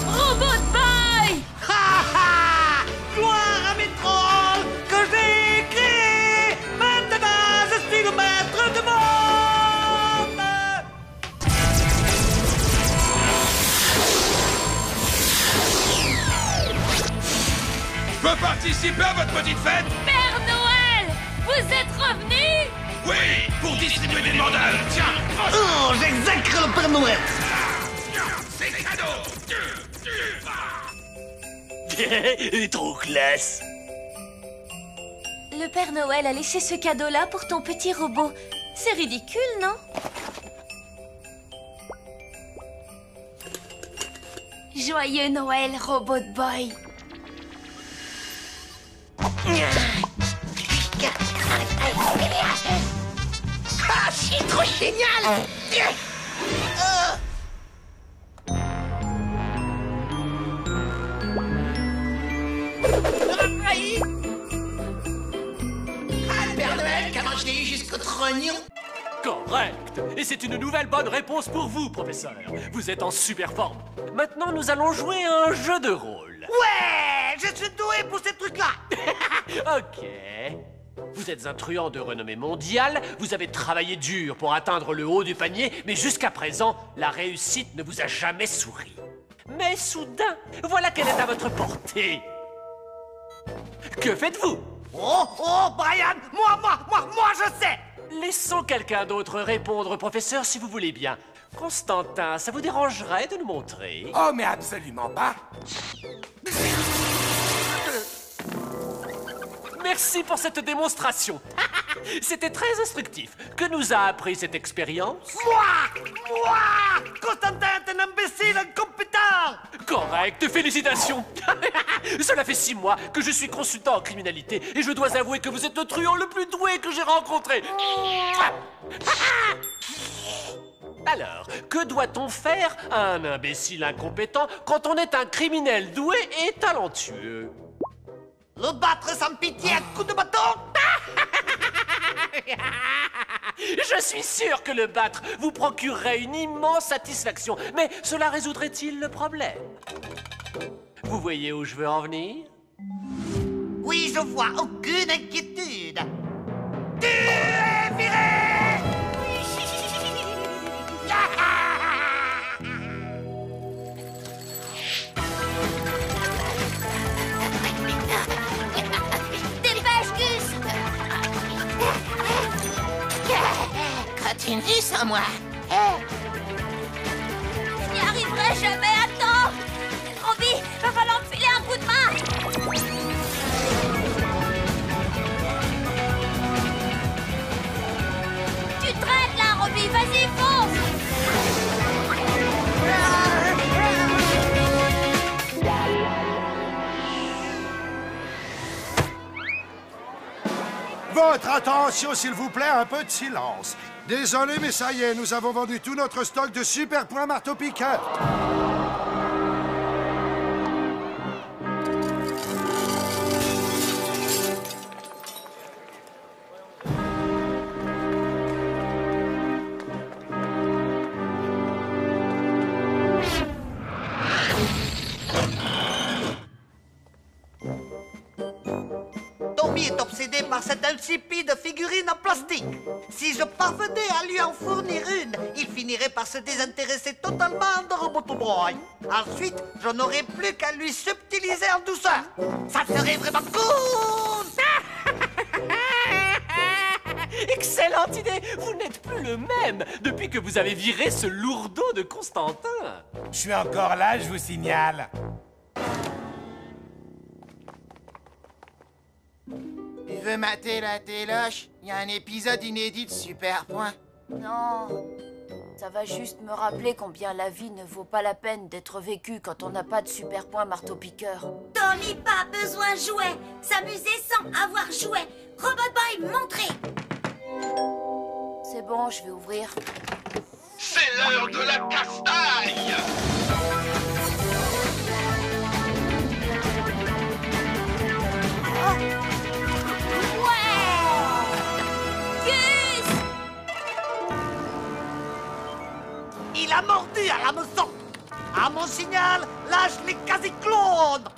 Robot Boy! Gloire à mes trolls que j'ai créés. Maintenant, je suis le maître du monde. Je peux participer à votre petite fête? Père Noël, vous êtes revenu? Oui, pour distribuer des mandales. Tiens, Oh, j'exècre le Père Noël. c'est cadeau. Trop classe. Le Père Noël a laissé ce cadeau-là pour ton petit robot. C'est ridicule, non? Joyeux Noël, Robot Boy. Ah, c'est trop génial! Ah, Père Noël, comment je l'ai eu jusqu'au trognon? Correct. Et c'est une nouvelle bonne réponse pour vous, professeur. Vous êtes en super forme. Maintenant, nous allons jouer à un jeu de rôle. Ouais, je suis doué pour ces trucs-là. Ok. Vous êtes un truand de renommée mondiale, vous avez travaillé dur pour atteindre le haut du panier, mais jusqu'à présent, la réussite ne vous a jamais souri. Mais soudain, voilà qu'elle est à votre portée. Que faites-vous? Oh, Brian, moi, je sais. Laissons quelqu'un d'autre répondre, professeur, si vous voulez bien. Constantin, ça vous dérangerait de nous montrer? Oh, mais absolument pas. Merci pour cette démonstration. C'était très instructif. Que nous a appris cette expérience? Moi! Constantin est un imbécile incompétent! Correct, félicitations. Cela fait 6 mois que je suis consultant en criminalité et je dois avouer que vous êtes le truand le plus doué que j'ai rencontré. Alors, que doit-on faire à un imbécile incompétent quand on est un criminel doué et talentueux? Le battre sans pitié à coups de bâton? Je suis sûr que le battre vous procurerait une immense satisfaction, mais cela résoudrait-il le problème? Vous voyez où je veux en venir? Oui, je vois, aucune inquiétude. Tu es viré! Dépêche, Gus! Tu ne vis sans moi. Je n'y arriverai jamais, attends! Robbie, va falloir me filer un coup de main! Tu traînes là, Robbie, vas-y, fonce! Votre attention, s'il vous plaît, un peu de silence. Désolé, mais ça y est, nous avons vendu tout notre stock de super points marteau-piqueur. Tommy est obsédé par cette insipide figurine en plastique. Si je parvenais à lui en fournir une, il finirait par se désintéresser totalement de Robotoboy. Ensuite, je n'aurais plus qu'à lui subtiliser en douceur. Ça serait vraiment cool! Excellente idée! Vous n'êtes plus le même depuis que vous avez viré ce lourdeau de Constantin. Je suis encore là, je vous signale. Tu veux mater la téloche? Il y a un épisode inédit de Super Point. Non, ça va juste me rappeler combien la vie ne vaut pas la peine d'être vécue quand on n'a pas de super point marteau-piqueur. Tommy, pas besoin de jouets. S'amuser sans avoir jouet. Robot Boy, montrez. C'est bon, je vais ouvrir. C'est l'heure de la castagne! Il a mordu à l'hameçon. À mon signal, lâche les quasi-clones.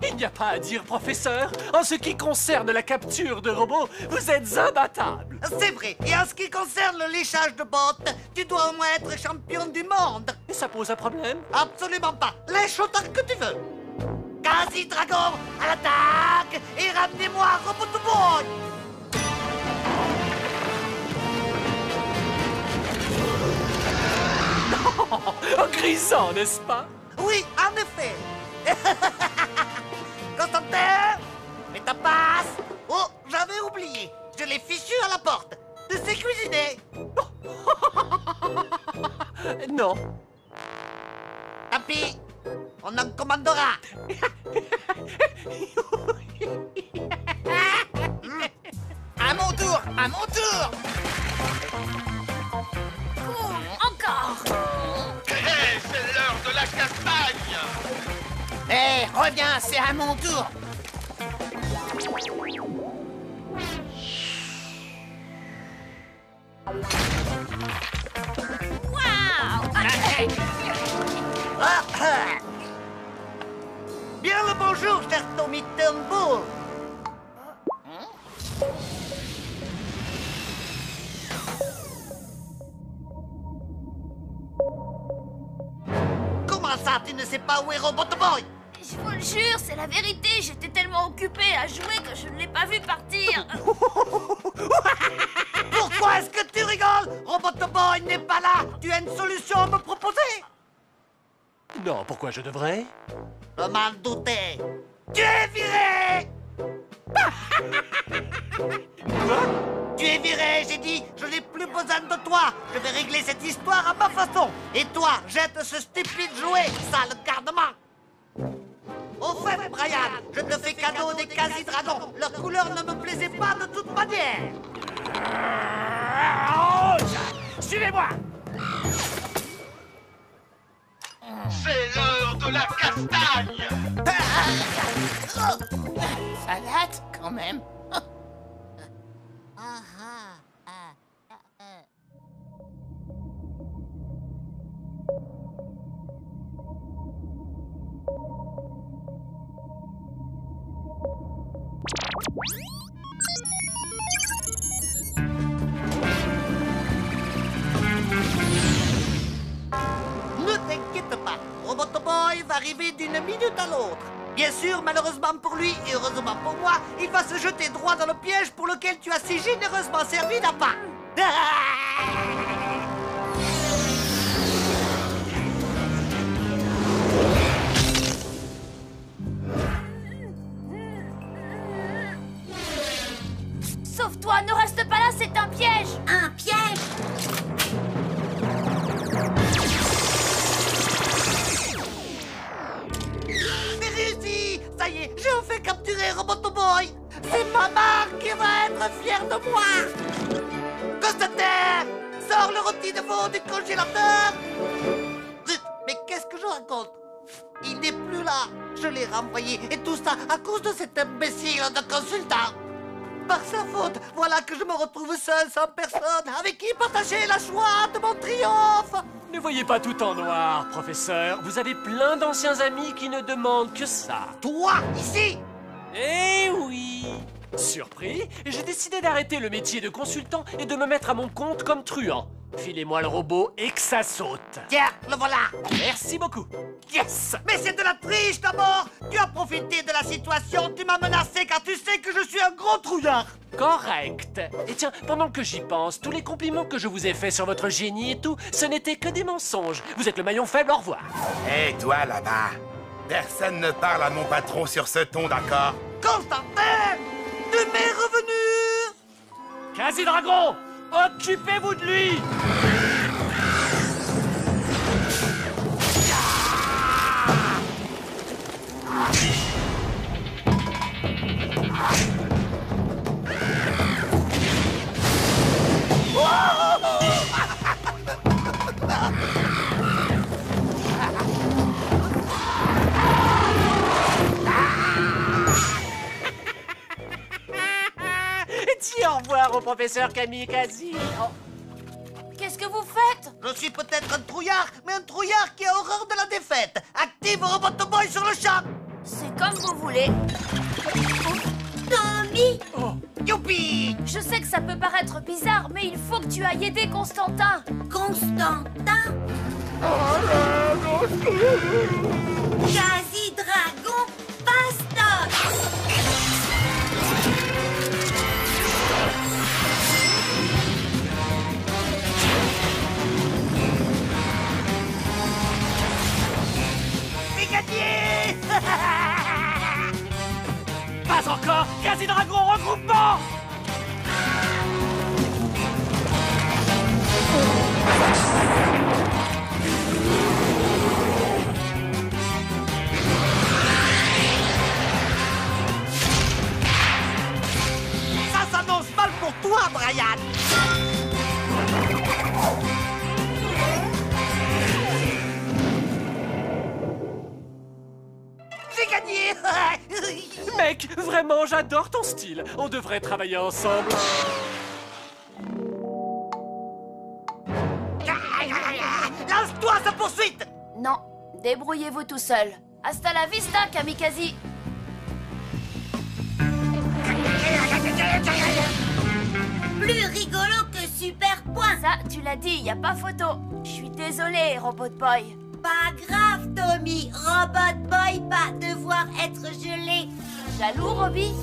Il n'y a pas à dire, professeur. En ce qui concerne la capture de robots, vous êtes imbattable. C'est vrai. Et en ce qui concerne le léchage de bottes, tu dois au moins être champion du monde. Et ça pose un problème? Absolument pas. Lèche autant que tu veux. Quasi-dragon, à l'attaque. Et ramenez-moi Robotoboy. Oh, grisant, n'est-ce pas? Oui, en effet. Constantin, mets ta passe. Oh, j'avais oublié. Je l'ai fichu à la porte. Tu sais cuisiner? Non. Tant pis, on en commandera. À mon tour, à mon tour. Encore. Hé, c'est l'heure de la castagne! Hé, reviens, c'est à mon tour. Bien le bonjour, cher Tommy Turnbull. Comment ça, tu ne sais pas où est Robotoboy? Je vous le jure, c'est la vérité. J'étais tellement occupée à jouer que je ne l'ai pas vu partir. Pourquoi est-ce que tu rigoles? Robotoboy n'est pas là. Tu as une solution à me proposer? Non, pourquoi je devrais? Je m'en doutais. Tu es viré. Tu es viré, j'ai dit. Je n'ai plus besoin de toi. Je vais régler cette histoire à ma façon. Et toi, jette ce stupide jouet, sale garnement. Au fait, Brian, je te fais cadeau des quasi-dragons. Leur couleur ne me plaisait pas de toute manière. Suivez-moi. C'est l'heure de la castagne! Ça date quand même. Ne t'inquiète pas, Robotoboy va arriver d'une minute à l'autre. Bien sûr, malheureusement pour lui et heureusement pour moi, il va se jeter droit dans le piège pour lequel tu as si généreusement servi d'appât. à terre! Sors le rôti de veau du congélateur! Zut, mais qu'est-ce que je raconte? Il n'est plus là. Je l'ai renvoyé. Et tout ça à cause de cet imbécile de consultant. Par sa faute, voilà que je me retrouve seul, sans personne, avec qui partager la joie de mon triomphe. Ne voyez pas tout en noir, professeur. Vous avez plein d'anciens amis qui ne demandent que ça. Toi, ici? Eh oui! Surpris, j'ai décidé d'arrêter le métier de consultant et de me mettre à mon compte comme truand. Filez-moi le robot et que ça saute. Tiens, le voilà. Merci beaucoup. Yes! Mais c'est de la triche d'abord. Tu as profité de la situation, tu m'as menacé car tu sais que je suis un gros trouillard. Correct. Et tiens, pendant que j'y pense, tous les compliments que je vous ai faits sur votre génie et tout, ce n'était que des mensonges. Vous êtes le maillon faible, au revoir. Hé, toi là-bas, personne ne parle à mon patron sur ce ton, d'accord? Constantin, tu m'es revenu. Quasi-Dragon, occupez-vous de lui. Dis au revoir au professeur Kamikaze. Oh. Qu'est-ce que vous faites? Je suis peut-être un trouillard, mais un trouillard qui a horreur de la défaite. Active Robot Boy sur le champ. C'est comme vous voulez. Tommy! Oh. Youpi! Je sais que ça peut paraître bizarre, mais il faut que tu ailles aider Constantin. Constantin? Quasi-Dragon, Bastoc! C'est gagné! Pas encore! Quasi-Dragon, regroupement! Ça s'annonce mal pour toi, Brian! J'ai gagné! Mec, vraiment, j'adore ton style. On devrait travailler ensemble. Lance-toi sa poursuite! Non, débrouillez-vous tout seul. Hasta la vista, Kamikaze. Plus rigolo que Super Point. Ça, tu l'as dit, y a pas photo. Je suis désolée, Robot Boy. Pas grave, Tommy. Robot Boy va devoir être gelé. Jaloux, Robbie?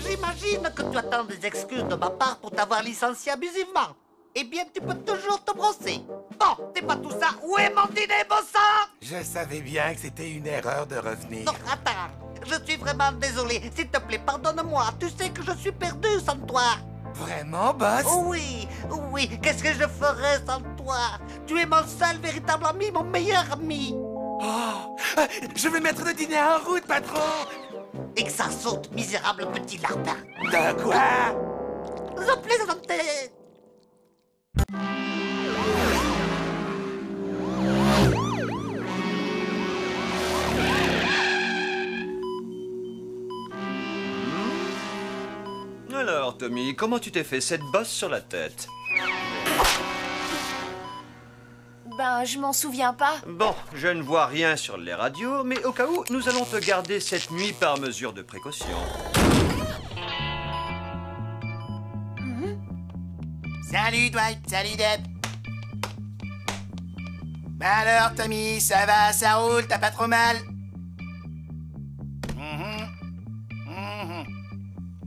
J'imagine que tu attends des excuses de ma part pour t'avoir licencié abusivement. Eh bien, tu peux toujours te brosser. Bon, c'est pas tout ça. Où est mon dîner, bon sang? Je savais bien que c'était une erreur de revenir. Non, attends. Je suis vraiment désolé. S'il te plaît, pardonne-moi. Tu sais que je suis perdu sans toi. Vraiment, boss? Oui, oui. Qu'est-ce que je ferais sans toi? Tu es mon seul véritable ami, mon meilleur ami. Oh, je vais mettre le dîner en route, patron. Et que ça saute, misérable petit lapin. De quoi? Je plaisantais. Alors, Tommy, comment tu t'es fait cette bosse sur la tête? Ben, je m'en souviens pas. Bon, je ne vois rien sur les radios, mais au cas où, nous allons te garder cette nuit par mesure de précaution. Salut, Dwight. Salut, Deb. Bah alors, Tommy, ça va, ça roule, t'as pas trop mal?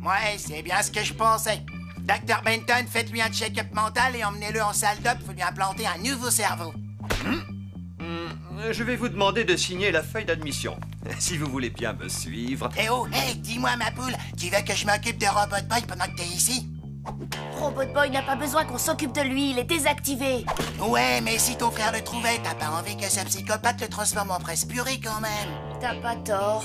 Ouais, c'est bien ce que je pensais. Dr. Benton, faites-lui un check-up mental et emmenez-le en salle d'op pour lui implanter un nouveau cerveau. Je vais vous demander de signer la feuille d'admission, si vous voulez bien me suivre. Eh oh, hey, dis-moi, ma poule, tu veux que je m'occupe de Robot Boy pendant que t'es ici? Robot Boy n'a pas besoin qu'on s'occupe de lui, il est désactivé. Ouais, mais si ton frère le trouvait, t'as pas envie que ce psychopathe le transforme en presse purée quand même. T'as pas tort.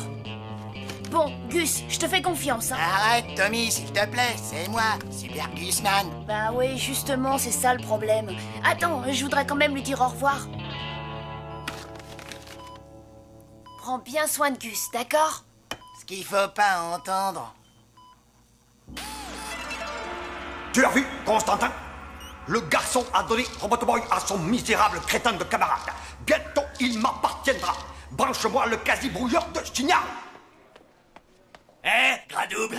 Bon, Gus, je te fais confiance, hein. Arrête, Tommy, s'il te plaît, c'est moi, Super Gusman. Bah oui, justement, c'est ça le problème. Attends, je voudrais quand même lui dire au revoir. Prends bien soin de Gus, d'accord? Ce qu'il faut pas entendre. Tu l'as vu, Constantin? Le garçon a donné Robot Boy à son misérable crétin de camarade. Bientôt, il m'appartiendra. Branche-moi le quasi-brouilleur de signal. Hein, Gradouble?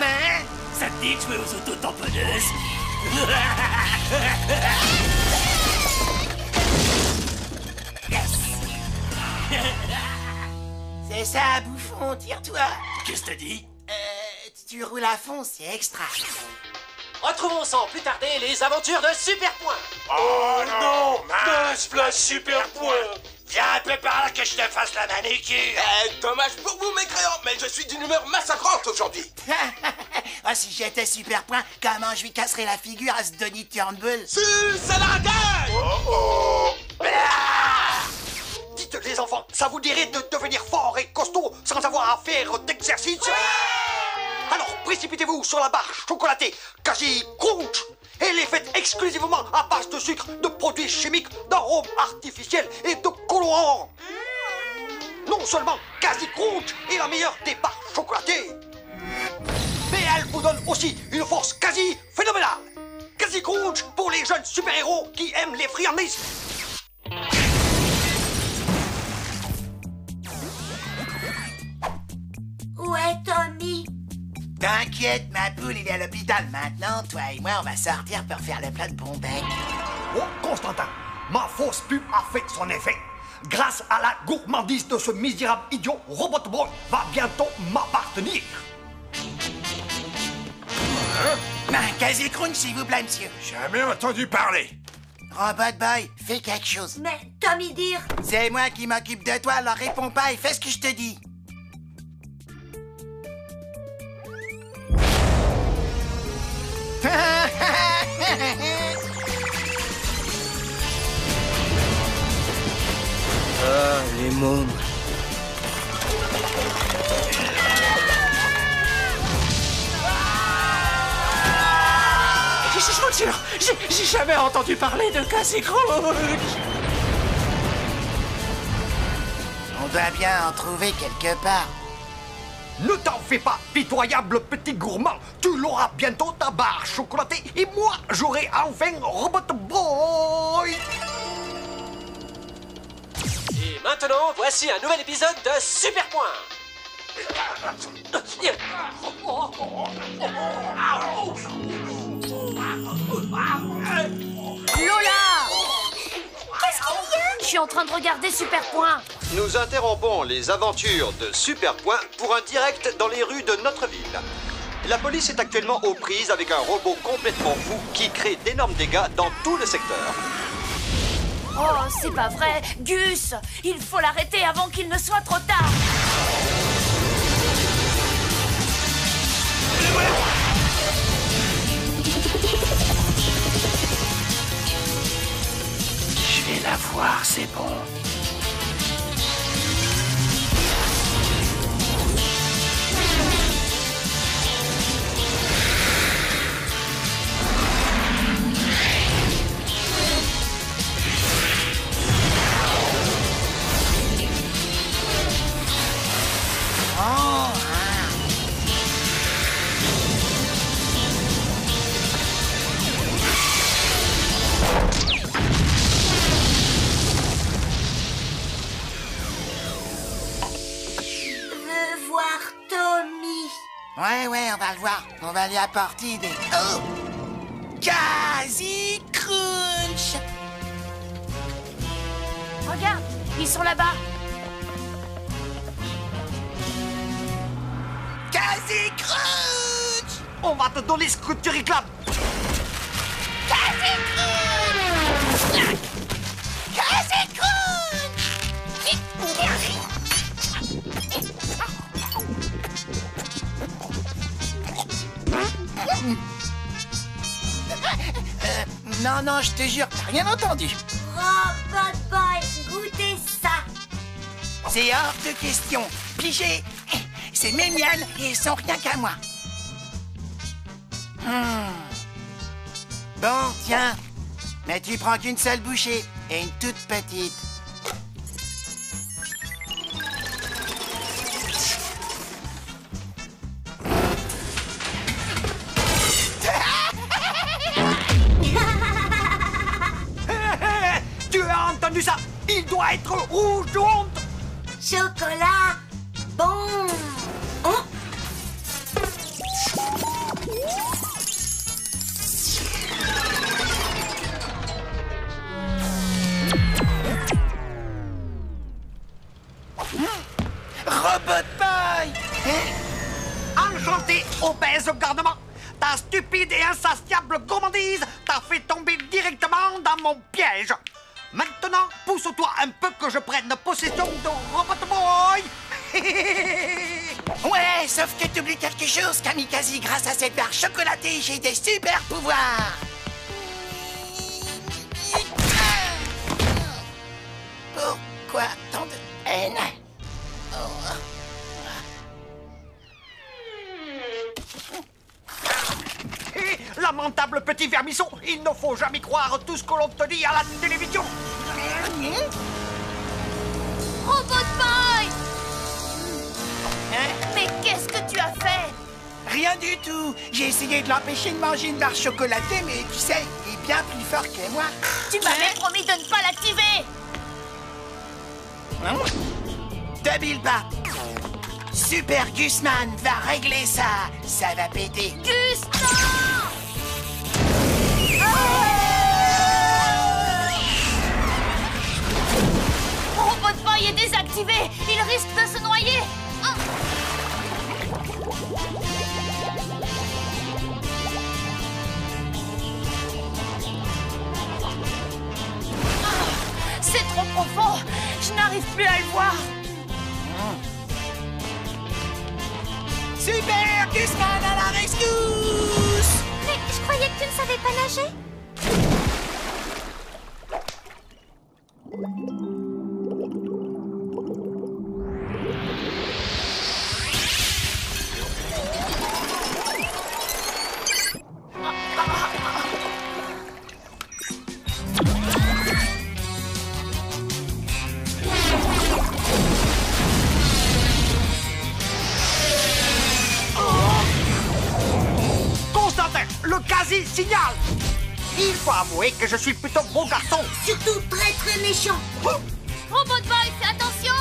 Ça te dit de jouer aux auto-tamponneuses? C'est ça, bouffon, tire-toi. Qu'est-ce que t'as dit? Tu roules à fond, c'est extra. Retrouvons sans plus tarder les aventures de Super Point. Oh non, mince, place Super Point. Viens un peu par là que je te fasse la manicure. Dommage pour vous, mes créants, mais je suis d'une humeur massacrante aujourd'hui. Ah, si j'étais Super Point, comment je lui casserais la figure à ce Donny Turnbull? C'est la gueule! Dites les enfants, ça vous dirait de devenir fort et costaud sans avoir à faire d'exercice? Alors précipitez-vous sur la barre chocolatée Quasi Crunch et les faites exclusivement à base de sucre, de produits chimiques, d'arômes artificiels et de colorants. Non seulement Quasi Crunch est la meilleure des barres chocolatées, mais elle vous donne aussi une force quasi phénoménale. Quasi Crunch pour les jeunes super-héros qui aiment les friandises. Où est Tommy? T'inquiète, ma poule, il est à l'hôpital maintenant. Toi et moi, on va sortir pour faire le plat de bon bec. Oh, Constantin, ma fausse pub a fait son effet. Grâce à la gourmandise de ce misérable idiot, Robot Boy va bientôt m'appartenir. Quasi Crunch, s'il vous plaît, monsieur. Jamais entendu parler. Robot Boy, fais quelque chose. Mais Tommy dire... C'est moi qui m'occupe de toi, alors réponds pas et fais ce que je te dis. Ah, les mômes. Je vous jure, j'ai jamais entendu parler de Quasi Crunch. On doit bien en trouver quelque part. Ne t'en fais pas, pitoyable petit gourmand. Tu l'auras bientôt ta barre chocolatée et moi, j'aurai enfin Robot Boy. Et maintenant, voici un nouvel épisode de Super Point. Lola! Qu'est-ce qu'il y a? Je suis en train de regarder Super Point. Nous interrompons les aventures de Super Point pour un direct dans les rues de notre ville. La police est actuellement aux prises avec un robot complètement fou qui crée d'énormes dégâts dans tout le secteur. Oh, c'est pas vrai. Gus, il faut l'arrêter avant qu'il ne soit trop tard. Je vais la voir, c'est bon. Ouais, on va le voir. On va lui apporter des... Oh! Quasi Crunch! Regarde, ils sont là-bas. Quasi Crunch! On va te donner ce que tu réclames. Quasi Crunch! Quasi Crunch! Non, je te jure, t'as rien entendu. Robot Boy, goûtez ça. C'est hors de question. Pigé, C'est mes miels et ils sont rien qu'à moi. Bon, tiens. Mais tu prends qu'une seule bouchée et une toute petite. Tu as entendu ça? Il doit être rouge de honte. Chocolat bon. Oh. Robot Boy! Enchanté, obèse gardement. Ta stupide et insatiable gourmandise t'a fait tomber directement dans mon piège. Maintenant, pousse-toi un peu que je prenne possession de Robot Boy. Ouais, sauf que tu oublies quelque chose, Kamikaze. Grâce à cette barre chocolatée, j'ai des super pouvoirs. Pourquoi tant de haine? Lamentable petit vermisson, il ne faut jamais croire tout ce que l'on te dit à la télévision. Robot Boy! Mais qu'est-ce que tu as fait? Rien du tout. J'ai essayé de l'empêcher de manger une barre chocolatée, mais tu sais, il est bien plus fort que moi. Tu m'avais promis de ne pas l'activer. Double Bat. Super Gusman va régler ça. Ça va péter. Gusman! Robot Boy est désactivé. Il risque de se noyer. C'est trop profond. Je n'arrive plus à le voir. Super Gusman à la rescousse! Mais je croyais que tu ne savais pas nager. Le quasi-signal. Il faut avouer que je suis plutôt bon garçon. Surtout très très méchant. Robot Boy, fais attention.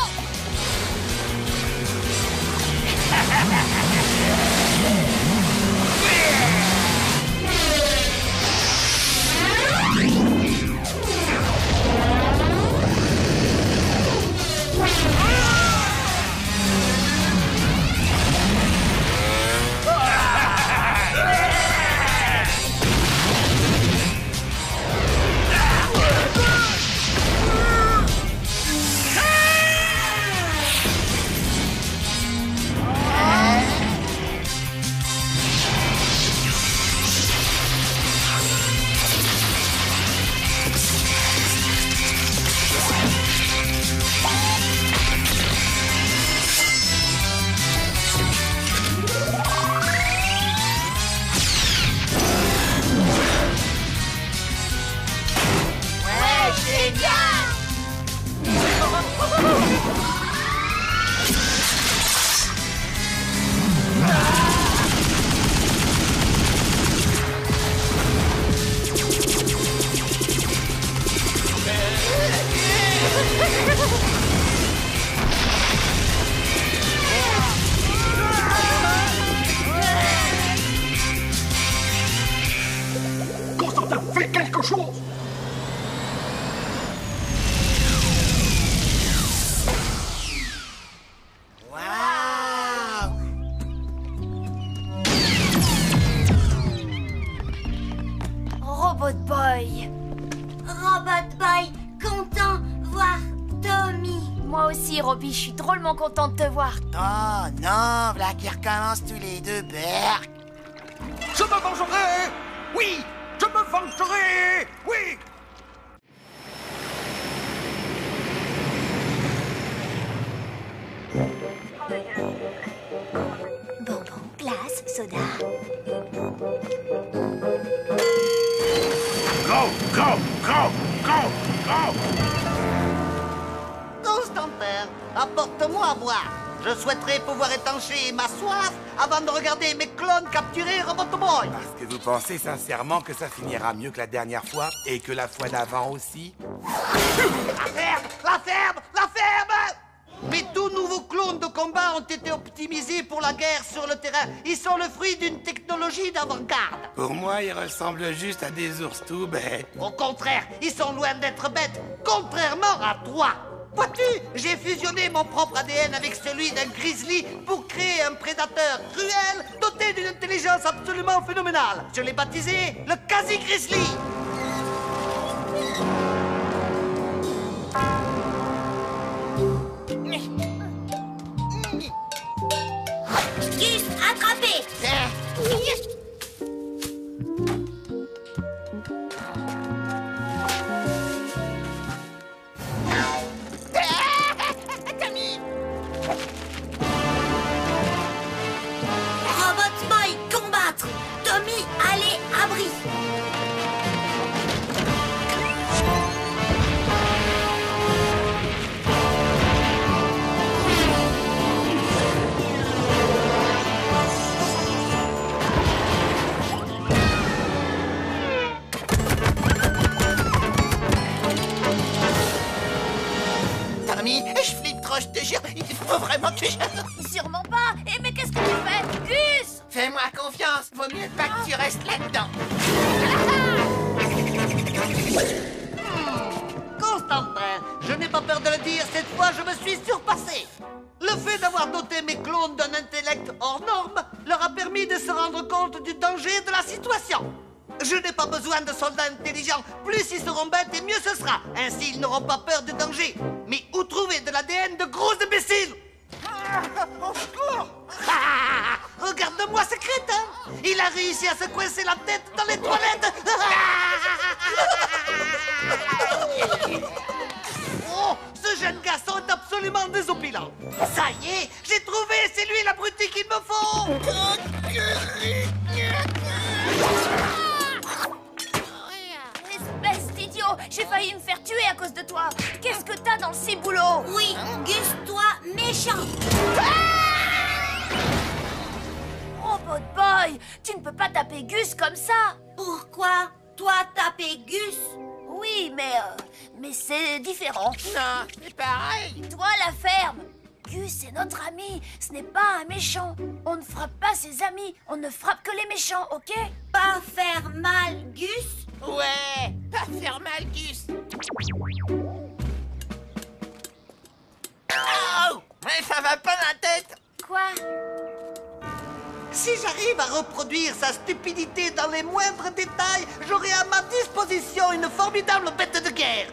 Constantin, fais quelque chose. Robot Boy. Robot Boy, content voir Tommy. Moi aussi, Robbie, je suis drôlement contente de te voir. Oh non, voilà qui recommence tous les deux, berk. Je me vengerai. Oui, je me vengerai. Oui. soda. Go, go, go, go, go! Constantin, apporte-moi à boire. Je souhaiterais pouvoir étancher ma soif avant de regarder mes clones capturer Robot Boy. Parce que vous pensez sincèrement que ça finira mieux que la dernière fois et que la fois d'avant aussi? La ferme! La ferme! La ferme! Mes tout nouveaux clones de combat ont été optimisés pour la guerre sur le terrain. Ils sont le fruit d'une technologie d'avant-garde. Pour moi, ils ressemblent juste à des ours tout bêtes. Au contraire, ils sont loin d'être bêtes, contrairement à toi. Vois-tu, j'ai fusionné mon propre ADN avec celui d'un grizzly pour créer un prédateur cruel doté d'une intelligence absolument phénoménale. Je l'ai baptisé le quasi-grizzly. Gus, attrapé! Tommy! Robot Boy, combattre! Tommy, allez, abri! Tommy, je flippe trop, je te jure. Il faut vraiment que je... Sûrement pas. Eh, mais qu'est-ce que tu fais, Gus? Fais-moi confiance. Vaut mieux pas que tu restes là-dedans. Constantin, je n'ai pas peur de le dire, cette fois je me suis surpassé. Le fait d'avoir doté mes clones d'un intellect hors norme leur a permis de se rendre compte du danger de la situation. Je n'ai pas besoin de soldats intelligents. Plus ils seront bêtes et mieux ce sera. Ainsi, ils n'auront pas peur du danger. Mais où trouver de l'ADN de gros imbéciles? Au secours! Regarde-moi ce crétin! Il a réussi à se coincer la tête dans les toilettes! Oh, ce jeune garçon est absolument désopilant. Ça y est, j'ai trouvé, c'est lui l'abruti qu'il me faut! Espèce d'idiot! J'ai failli me faire tuer à cause de toi! Qu'est-ce que t'as dans le ciboulot? Oui, Gus, toi, méchant! Robot Boy! Tu ne peux pas taper Gus comme ça! Pourquoi? Toi, taper Gus? Oui, mais c'est différent. Non, c'est pareil. Toi, la ferme! Gus est notre ami, ce n'est pas un méchant. On ne frappe pas ses amis, on ne frappe que les méchants, ok? Pas faire mal, Gus? Ouais, pas faire mal, Gus. Oh, mais ça va pas la tête. Quoi? Si j'arrive à reproduire sa stupidité dans les moindres détails, j'aurai à ma disposition une formidable bête de guerre.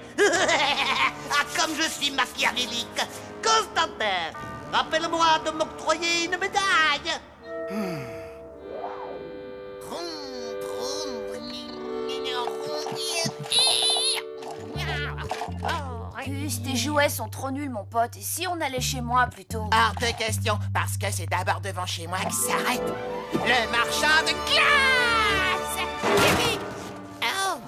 Ah, comme je suis machiavélique. Constantin, rappelle-moi de m'octroyer une médaille. Gus, tes jouets sont trop nuls, mon pote. Et si on allait chez moi plutôt? Hors de question, parce que c'est d'abord devant chez moi qui s'arrête. Le marchand de glace! Yippee! Oh!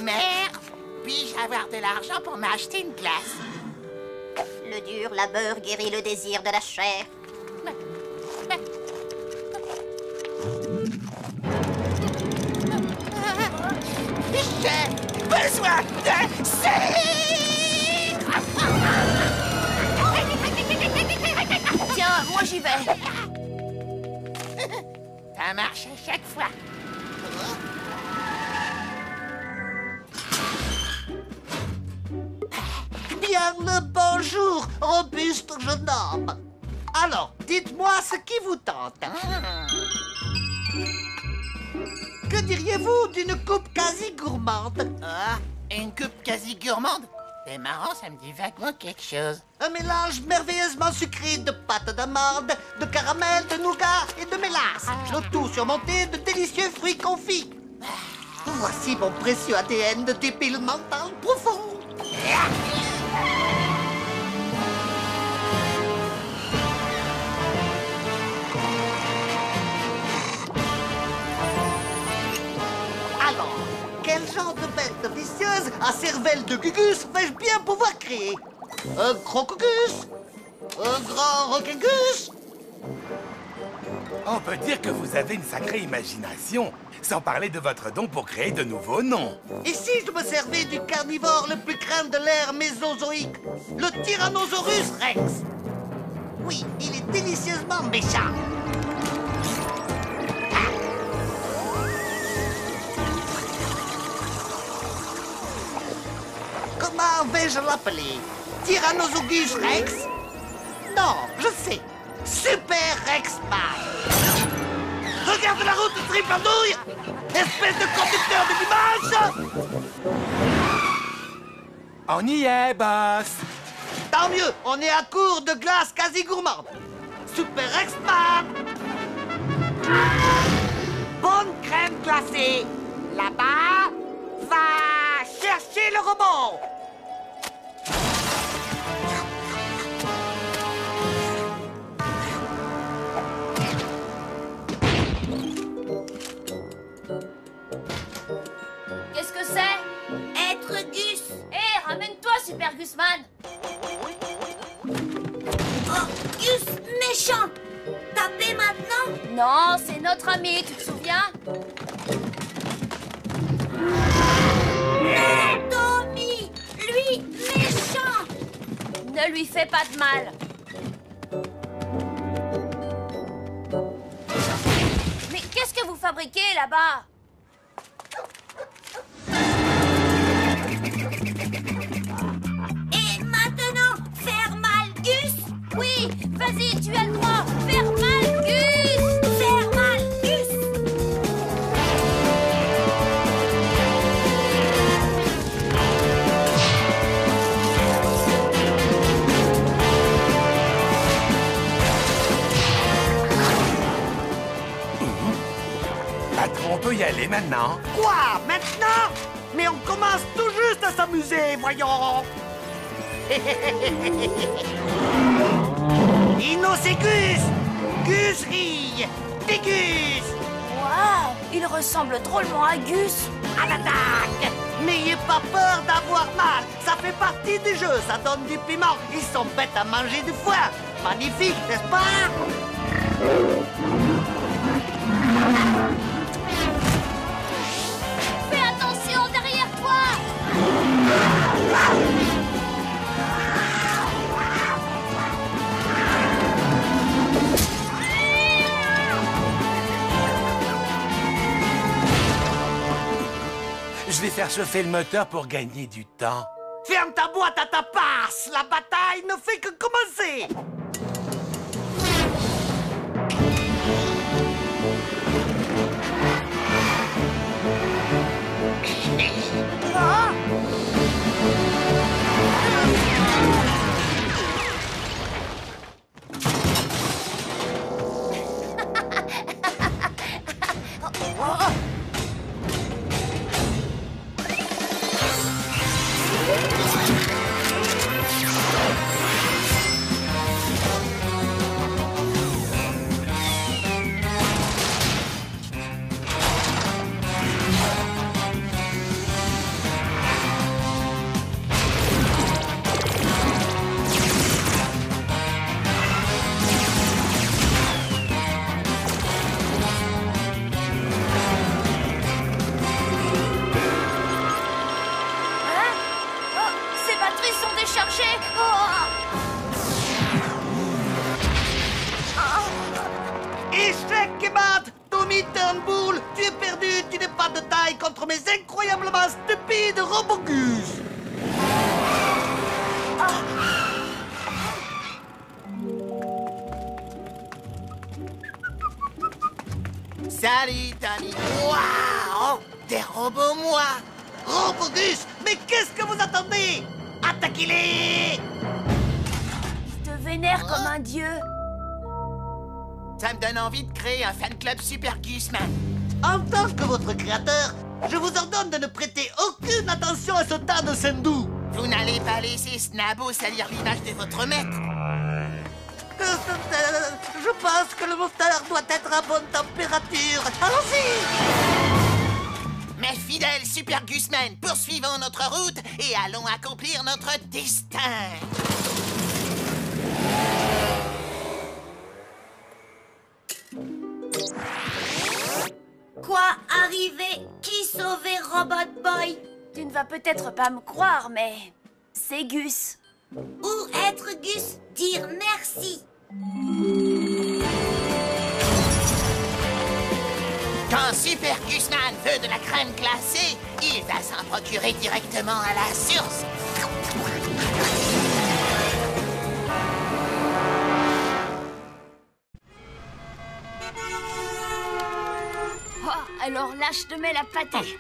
Mère, puis-je avoir de l'argent pour m'acheter une glace? Le dur labeur guérit le désir de la chair. J'ai besoin de sucre! Tiens, moi j'y vais. Ça marche à chaque fois. Bien le bonjour, robuste jeune homme. Alors, dites-moi ce qui vous tente. Que diriez-vous d'une coupe quasi gourmande? Ah, une coupe quasi gourmande? C'est marrant, ça me dit vaguement quelque chose. Un mélange merveilleusement sucré de pâte d'amande, de caramel, de nougat et de mélasse. Le tout surmonté de délicieux fruits confits. Voici mon précieux ADN de débile mental profond. Alors, quel genre de bête vicieuse à cervelle de Gugus vais-je bien pouvoir créer? Un crocogus? Un grand roquegus? On peut dire que vous avez une sacrée imagination, sans parler de votre don pour créer de nouveaux noms. Et si je me servais du carnivore le plus craint de l'ère mésozoïque, le Tyrannosaurus Rex? Oui, il est délicieusement méchant. Comment vais-je l'appeler? Tyrannosaurus Rex? Non, je sais. Super Rexman. Regarde la route de Tripandouille! Espèce de conducteur de dimanche! On y est, boss! Tant mieux, on est à court de glace quasi gourmande. Super Rexman! Bonne crème glacée. Là-bas, va chercher le robot. Qu'est-ce que c'est? Être Gus. Hé, ramène-toi, Super Gusman. Oh, Gus méchant. Taper maintenant? Non, c'est notre ami, tu te souviens? Non, Tommy. Lui, méchant. Ne lui fais pas de mal. Mais qu'est-ce que vous fabriquez là-bas? Et maintenant, faire mal, Gus? Oui, vas-y, tu as le droit. Faire mal, Gus. Faire mal, Gus. Patron, on peut y aller maintenant? Quoi, maintenant? Mais on commence tout juste à s'amuser, voyons. Inoségus, Gus rille, Dégus. Waouh, il ressemble drôlement à Gus. À l'attaque. N'ayez pas peur d'avoir mal, ça fait partie du jeu, ça donne du piment. Ils sont bêtes à manger du foie. Magnifique, n'est-ce pas? Fais attention derrière toi. Je vais faire chauffer le moteur pour gagner du temps. Ferme ta boîte à ta passe, la bataille ne fait que commencer. Ah! Échec, Kebab! Tommy Turnbull, tu es perdu, tu n'es pas de taille contre mes incroyablement stupides robogus! Salut, Tommy. Waouh! Des robots, moi! Robogus, mais qu'est-ce que vous attendez? Attaquez-les! Je te vénère comme un dieu. Ça me donne envie de créer un fan club Super Gusman. En tant que votre créateur, je vous ordonne de ne prêter aucune attention à ce tas de sendou. Vous n'allez pas laisser Snabo salir l'image de votre maître. Je pense que le moteur doit être à bonne température. Allons-y! Mes fidèles Super Gusmen, poursuivons notre route et allons accomplir notre destin. Quoi? Arriver? Qui sauver Robot Boy? Tu ne vas peut-être pas me croire, mais c'est Gus. Où être Gus? Dire merci. Quand Super Gusman veut de la crème glacée, il va s'en procurer directement à la source. Oh, alors là, je te mets la pâtée.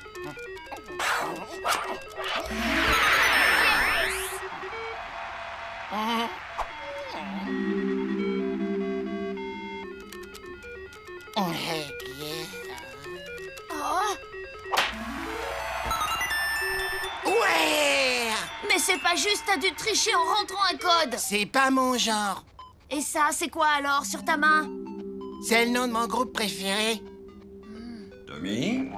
Oh. Ouais! Mais c'est pas juste, t'as dû tricher en rentrant un code. C'est pas mon genre. Et ça, c'est quoi alors, sur ta main? C'est le nom de mon groupe préféré. Tommy,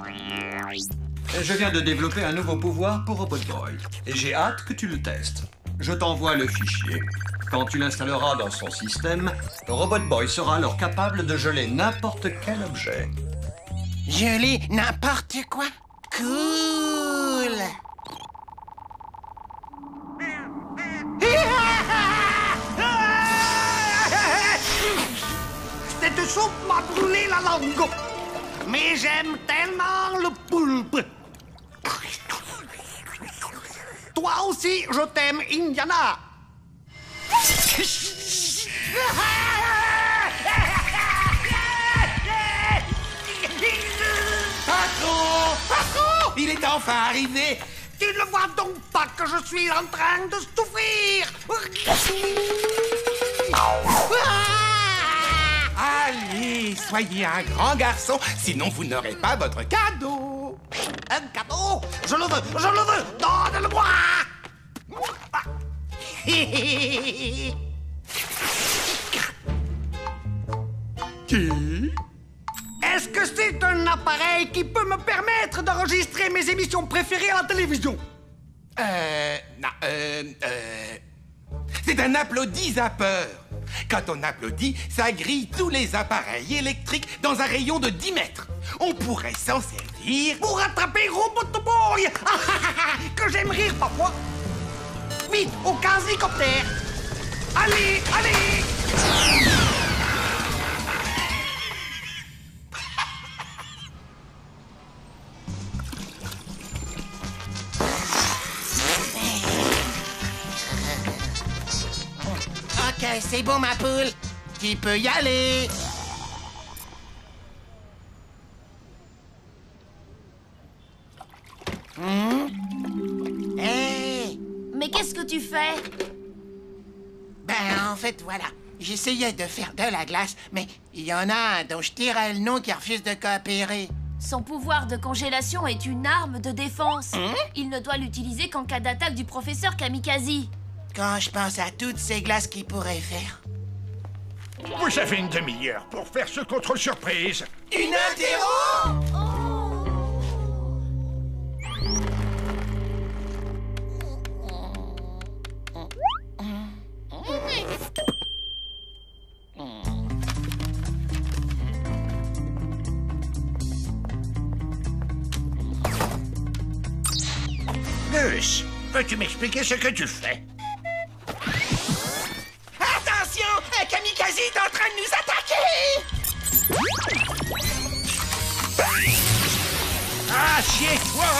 je viens de développer un nouveau pouvoir pour Robot Boy et j'ai hâte que tu le testes. Je t'envoie le fichier. Quand tu l'installeras dans son système, Robot Boy sera alors capable de geler n'importe quel objet. Geler n'importe quoi? Cool! Cette soupe m'a brûlé la langue. Mais j'aime tellement le poulpe. Toi aussi, je t'aime, Indiana. Patron! Patron! Il est enfin arrivé! Tu ne vois donc pas que je suis en train de souffrir? Allez, soyez un grand garçon, sinon vous n'aurez pas votre cadeau. Un cadeau? Je le veux, je le veux! Donne-le-moi! Qui? Est-ce que c'est un appareil qui peut me permettre d'enregistrer mes émissions préférées à la télévision? Non, c'est un applaudis-zappeur. Quand on applaudit, ça grille tous les appareils électriques dans un rayon de 10 mètres. On pourrait s'en servir pour attraper Robot Boy, que j'aime rire parfois. Vite, au quasi-coptère. Allez, allez. Ok, c'est bon, ma poule. Tu peux y aller. Hey! Mais qu'est-ce que tu fais? Ben, en fait, voilà. J'essayais de faire de la glace, mais il y en a un dont je tirais le nom qui refuse de coopérer. Son pouvoir de congélation est une arme de défense. Il ne doit l'utiliser qu'en cas d'attaque du professeur Kamikaze. Quand je pense à toutes ces glaces qu'il pourrait faire. Vous avez une demi-heure pour faire ce contrôle surprise. Une interro? Gus, peux-tu m'expliquer ce que tu fais? Attention! Un kamikaze est en train de nous attaquer! Assieds-toi!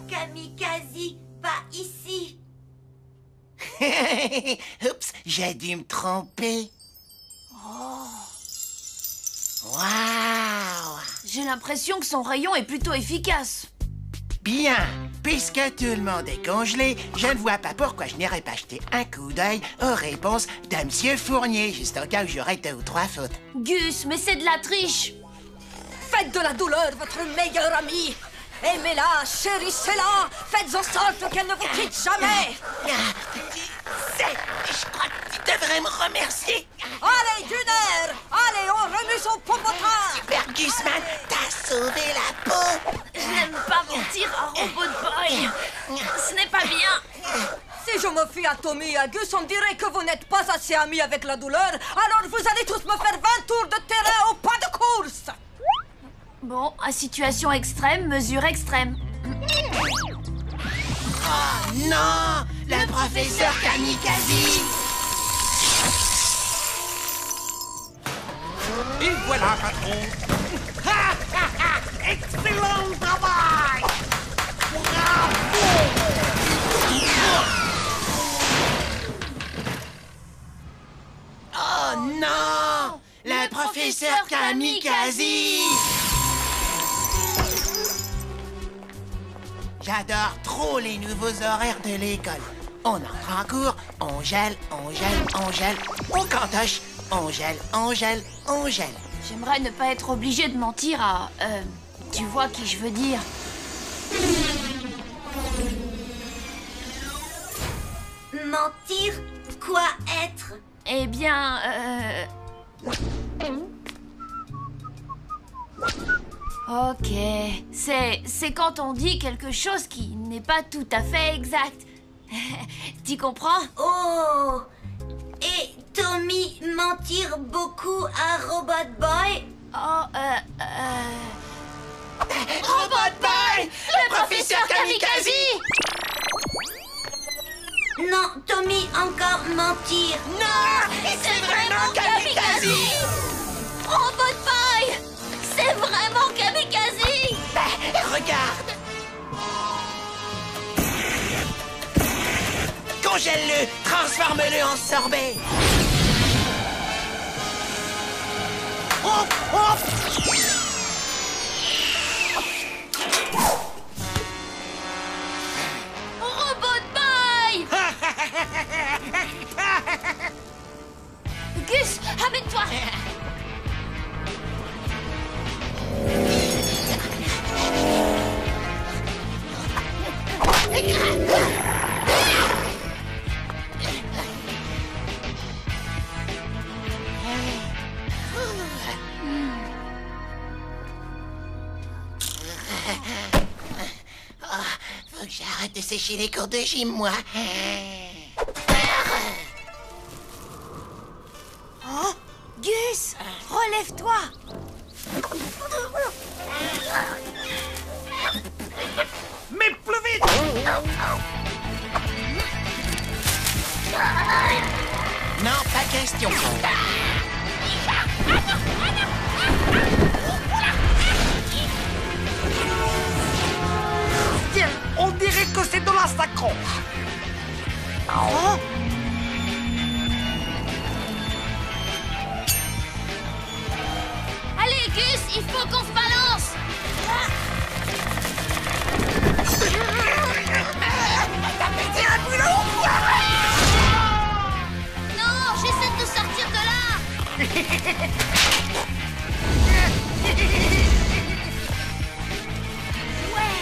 Kamikaze, pas ici. Oups, j'ai dû me tromper. Waouh! J'ai l'impression que son rayon est plutôt efficace. Bien. Puisque tout le monde est congelé, je ne vois pas pourquoi je n'irais pas jeter un coup d'œil aux réponses de Monsieur Fournier, juste en cas où j'aurais 2 ou 3 fautes. Gus, mais c'est de la triche. Faites de la douleur votre meilleure amie. Aimez-la, chérissez-la. Faites en sorte qu'elle ne vous quitte jamais. Je crois que tu devrais me remercier. Allez, Gunner. Allez, on remue son popotin. Super Gusman, t'as sauvé la peau. Je n'aime pas mentir à Robot Boy. Ce n'est pas bien. Si je me fie à Tommy et à Gus, on dirait que vous n'êtes pas assez amis avec la douleur. Alors vous allez tous me faire 20 tours de terrain au pas de course. Bon, à situation extrême, mesure extrême. Oh non, le professeur Kamikaze. Et voilà, patron. Excellent travail! Bravo! Oh non! Le professeur Kamikaze! J'adore trop les nouveaux horaires de l'école. On entre en cours, on gèle, on gèle, on gèle, on cantoche, on gèle, on gèle, on gèle. J'aimerais ne pas être obligée de mentir à... tu vois qui je veux dire. Mentir? Quoi être? Eh bien, Ok, c'est quand on dit quelque chose qui n'est pas tout à fait exact. Tu comprends? Oh! Et Tommy mentir beaucoup à Robot Boy? Oh, Robot Boy! Le professeur Kamikaze! Non, Tommy encore mentir. Non! C'est vraiment Kamikaze! Robot Boy! C'est vraiment Kamikaze! Regarde! Congèle-le! Transforme-le en sorbet! Oh! Oh! Robot Boy! Gus, amène-toi! Faut que j'arrête de sécher les cours de gym, moi. Oh, Gus, relève-toi. Mais plus vite! Non, pas question. Tiens, on dirait que c'est de la sacoche. Oh. Allez, Gus, il faut qu'on se balance. T'as pété un boulot? Non, j'essaie de nous sortir de là. Ouais.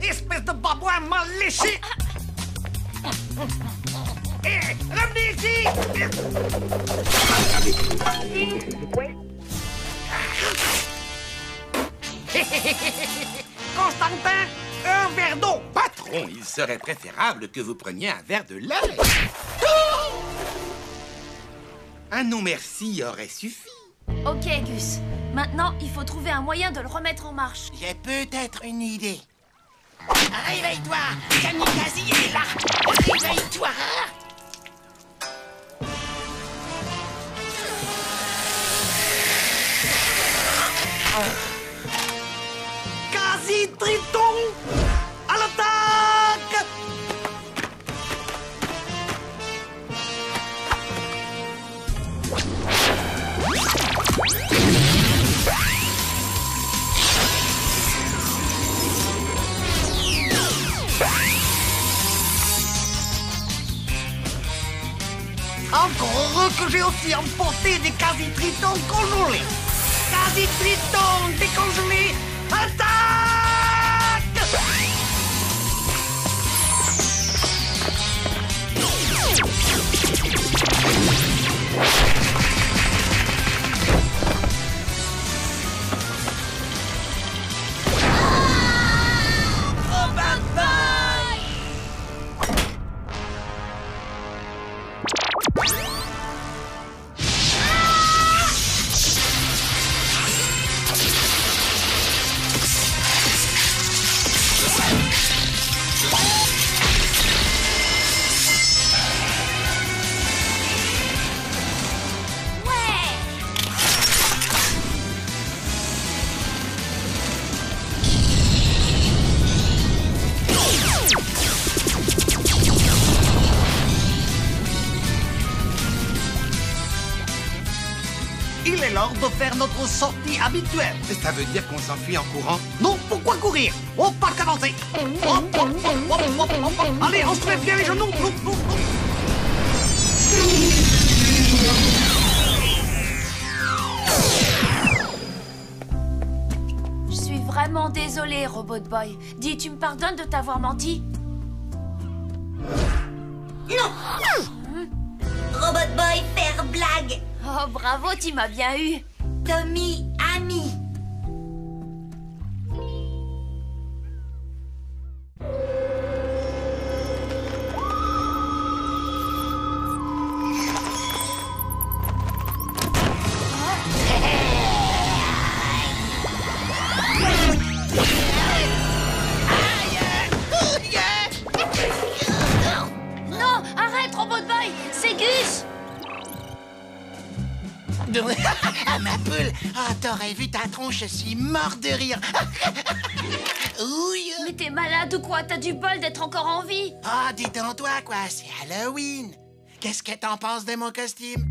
Espèce de babouin mal léché! Hé, revenez ici! Constantin, un verre d'eau! Patron, il serait préférable que vous preniez un verre de lait. Un non merci aurait suffi. Ok, Gus. Maintenant, il faut trouver un moyen de le remettre en marche. J'ai peut-être une idée. Réveille-toi! Kamikaze est là! Réveille-toi! Quasi Triton! j'ai aussi emporté des quasi-tritons congelés. Quasi-tritons décongelés, attaque! Robot Boy! Il est l'heure de faire notre sortie habituelle. Ça veut dire qu'on s'enfuit en courant? Non, pourquoi courir? On part qu'avancer. Hop, hop, hop, hop, hop, hop, hop. Allez, on se lève bien les genoux. Hop, hop, hop. Je suis vraiment désolée, Robot Boy. Dis, tu me pardonnes de t'avoir menti? Non! Robot Boy, faire blague! Oh, bravo, tu m'as bien eu. Tommy, ami. Non, arrête, Robot Boy, c'est Gus. Ah, ma poule! Ah, t'aurais vu ta tronche, je suis mort de rire! Ouille! Mais t'es malade ou quoi? T'as du bol d'être encore en vie. Ah, détends-toi, quoi, c'est Halloween! Qu'est-ce que t'en penses de mon costume?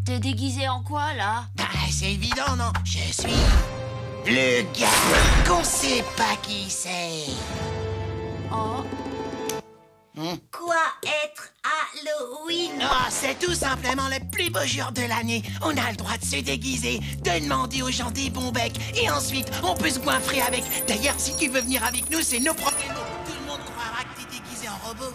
T'es déguisé en quoi, là? Ah, c'est évident, non? Je suis... le gars qu'on sait pas qui c'est! Oh. Quoi être Halloween? Ah, c'est tout simplement le plus beau jour de l'année. On a le droit de se déguiser, de demander aux gens des bons becs, et ensuite, on peut se goinfrer avec. D'ailleurs, si tu veux venir avec nous, c'est nos problèmes. Tout le monde croira que t'es déguisé en robot.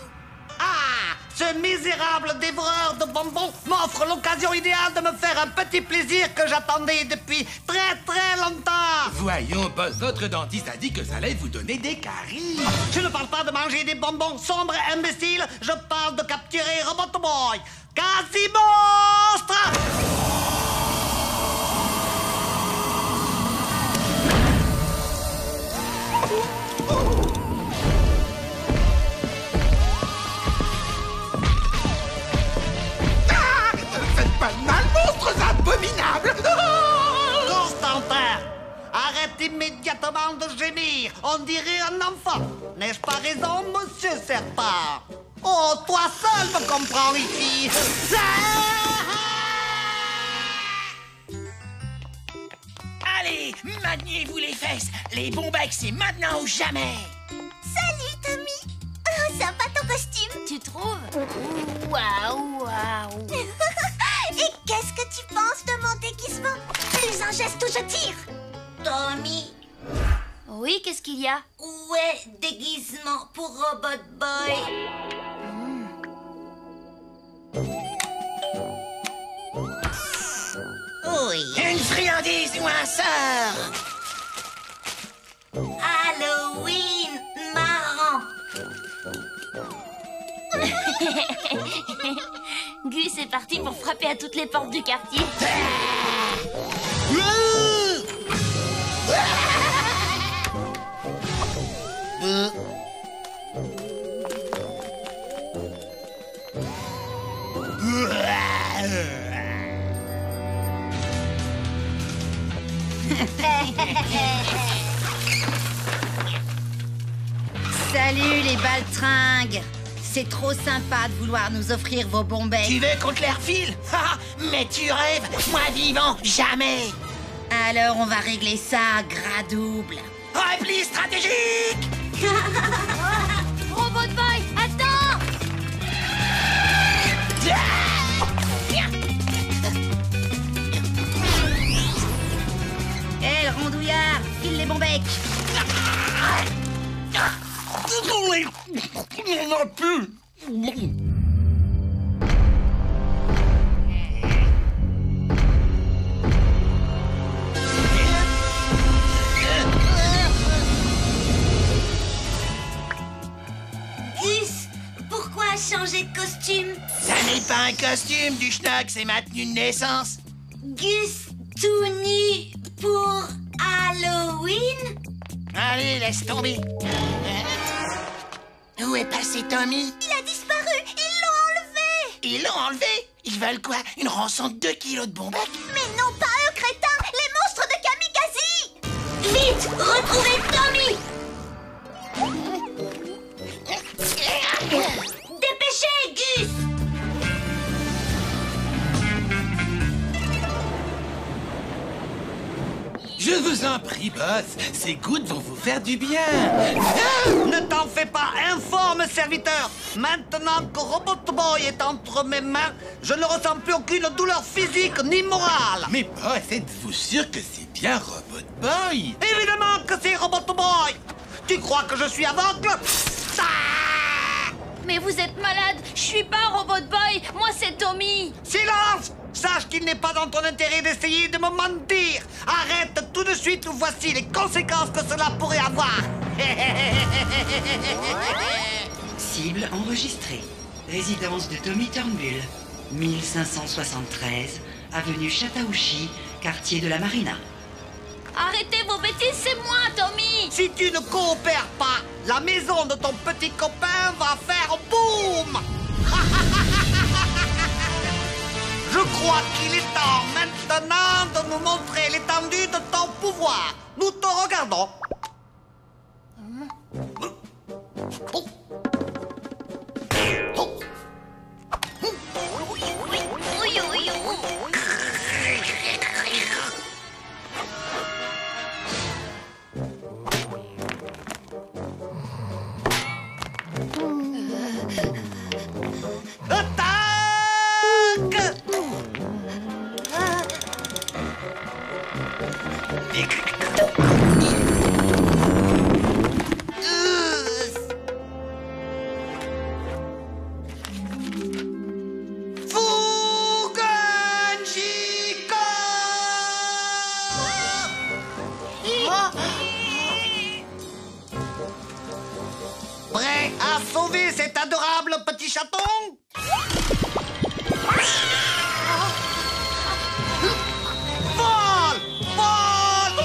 Ah! Ce misérable dévoreur de bonbons m'offre l'occasion idéale de me faire un petit plaisir que j'attendais depuis très très longtemps. Voyons, Buzz, votre dentiste a dit que ça allait vous donner des caries. Je ne parle pas de manger des bonbons sombres et imbéciles, je parle de capturer Robot Boy. Quasi-monstre! Faites pas de mal, monstres abominables! Constantin, arrête immédiatement de gémir. On dirait un enfant. N'ai-je pas raison, monsieur Serpent? Oh, toi seul me comprends ici. Allez, maniez-vous les fesses. Les bons becs, c'est maintenant ou jamais. Salut, Tommy. Oh, sympa ton costume. Tu trouves? Waouh, waouh. Et qu'est-ce que tu penses de mon déguisement? Plus un geste ou je tire. Tommy, Oui, qu'est-ce qu'il y a? où est déguisement pour Robot Boy? Oui. Une friandise ou un sort. Halloween, marrant. Gus est parti pour frapper à toutes les portes du quartier. Salut les baltringues. C'est trop sympa de vouloir nous offrir vos bons becs. Tu veux qu'on te les refile? Mais tu rêves, moi vivant, jamais. Alors on va régler ça à gras double. Repli stratégique. Robot Boy, attends! Ah! Bombec. Désolé, il n'y en a plus. Gus, pourquoi changer de costume? Ça n'est pas un costume du schnock, c'est ma tenue de naissance. Gus, tout nu pour Halloween? Allez, laisse tomber. Où est passé Tommy? Il a disparu. Ils l'ont enlevé. Ils l'ont enlevé? Ils veulent quoi? Une rançon de 2 kilos de bombec? Mais non, pas eux, crétins. Les monstres de Kamikaze. Vite, retrouvez Tommy! Dépêchez, Gus! Je vous en prie, boss. Ces gouttes vont vous faire du bien. Ne t'en fais pas, informe serviteur. Maintenant que Robot Boy est entre mes mains, je ne ressens plus aucune douleur physique ni morale. Mais boss, êtes-vous sûr que c'est bien Robot Boy? Évidemment que c'est Robot Boy. Tu crois que je suis aveugle? Mais vous êtes malade. Je suis pas Robot Boy. Moi, c'est Tommy. Silence! Sache qu'il n'est pas dans ton intérêt d'essayer de me mentir. Arrête tout de suite ou voici les conséquences que cela pourrait avoir. Cible enregistrée. Résidence de Tommy Turnbull. 1573, avenue Chattahouchi, quartier de la Marina. Arrêtez vos bêtises, c'est moi, Tommy. Si tu ne coopères pas, la maison de ton petit copain va faire boum. Je crois qu'il est temps maintenant de nous montrer l'étendue de ton pouvoir. Nous te regardons. Prêt à sauver cet adorable petit chaton? Vole! Vole!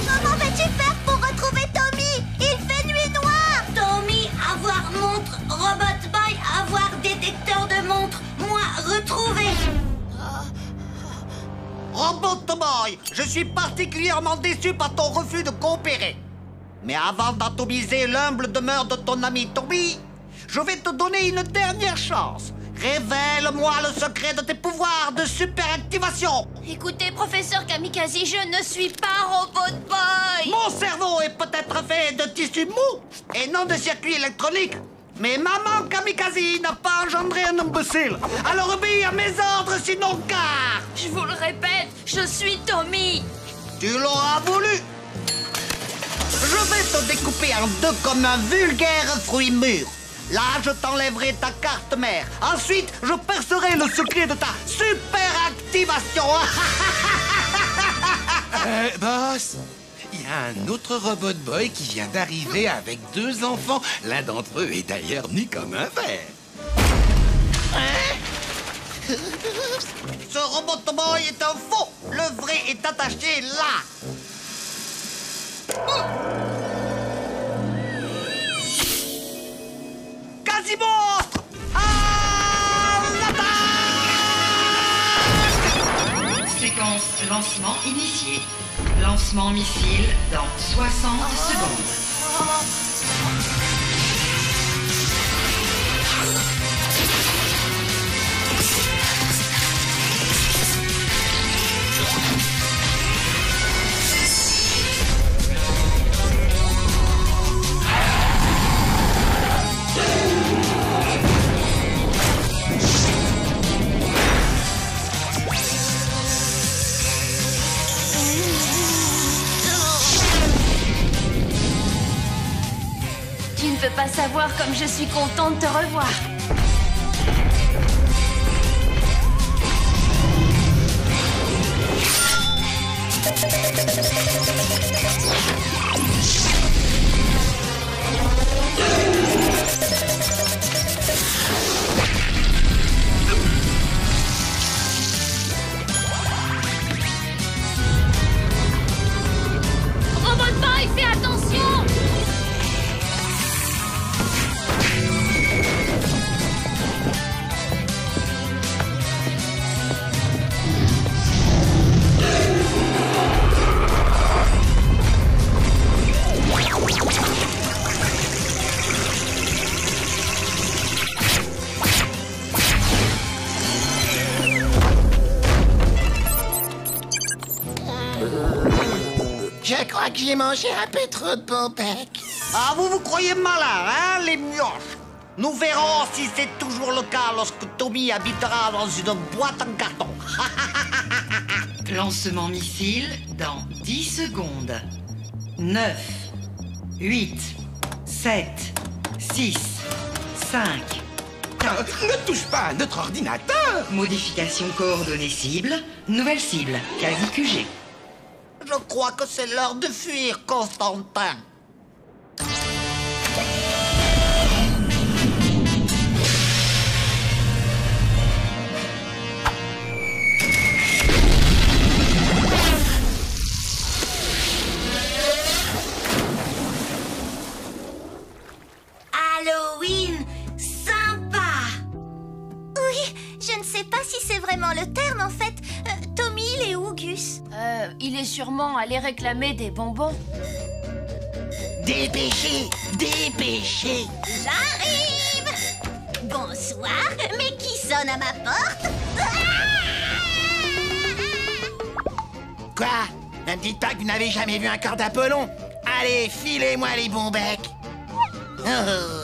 Comment vas-tu faire pour retrouver Tommy? Il fait nuit noire. Tommy, avoir montre. Robot Boy, avoir détecteur de montre. Moi, retrouver. Robot Boy, je suis particulièrement déçu par ton refus de coopérer. Mais avant d'atomiser l'humble demeure de ton ami Tommy, je vais te donner une dernière chance. Révèle-moi le secret de tes pouvoirs de superactivation. Écoutez, professeur Kamikaze, je ne suis pas Robot Boy. Mon cerveau est peut-être fait de tissu mou et non de circuits électroniques. Mais maman Kamikaze n'a pas engendré un imbécile. Alors obéis à mes ordres, sinon car... Je vous le répète, je suis Tommy. Tu l'auras voulu. Je vais te découper en deux comme un vulgaire fruit mûr. Là, je t'enlèverai ta carte mère. Ensuite, je percerai le secret de ta super activation. Boss, il y a un autre Robot Boy qui vient d'arriver avec 2 enfants. L'un d'entre eux est d'ailleurs nu comme un verre. Ce Robot Boy est un faux. Le vrai est attaché là. Quasimodo! Séquence lancement initiée. Lancement missile dans 60 secondes. savoir comme je suis contente de te revoir. Robot Boy, fais attention! Je crois que j'ai mangé un peu trop de Bombec. Ah, vous vous croyez malin, hein, les mioches? Nous verrons si c'est toujours le cas lorsque Tommy habitera dans une boîte en carton. Lancement missile dans 10 secondes. 9, 8, 7, 6, 5. Ne touche pas à notre ordinateur! Modification coordonnée cible. Nouvelle cible. Quasi QG. Je crois que c'est l'heure de fuir, Constantin. Halloween, sympa. Oui, je ne sais pas si c'est vraiment le terme en fait. Tommy, il est où, Gus? Il est sûrement allé réclamer des bonbons. Dépêchez, dépêchez. J'arrive. Bonsoir, mais qui sonne à ma porte? Quoi? Ne me dites pas que vous n'avez jamais vu un corps d'Apollon. Allez, filez-moi les bons becs. Oh.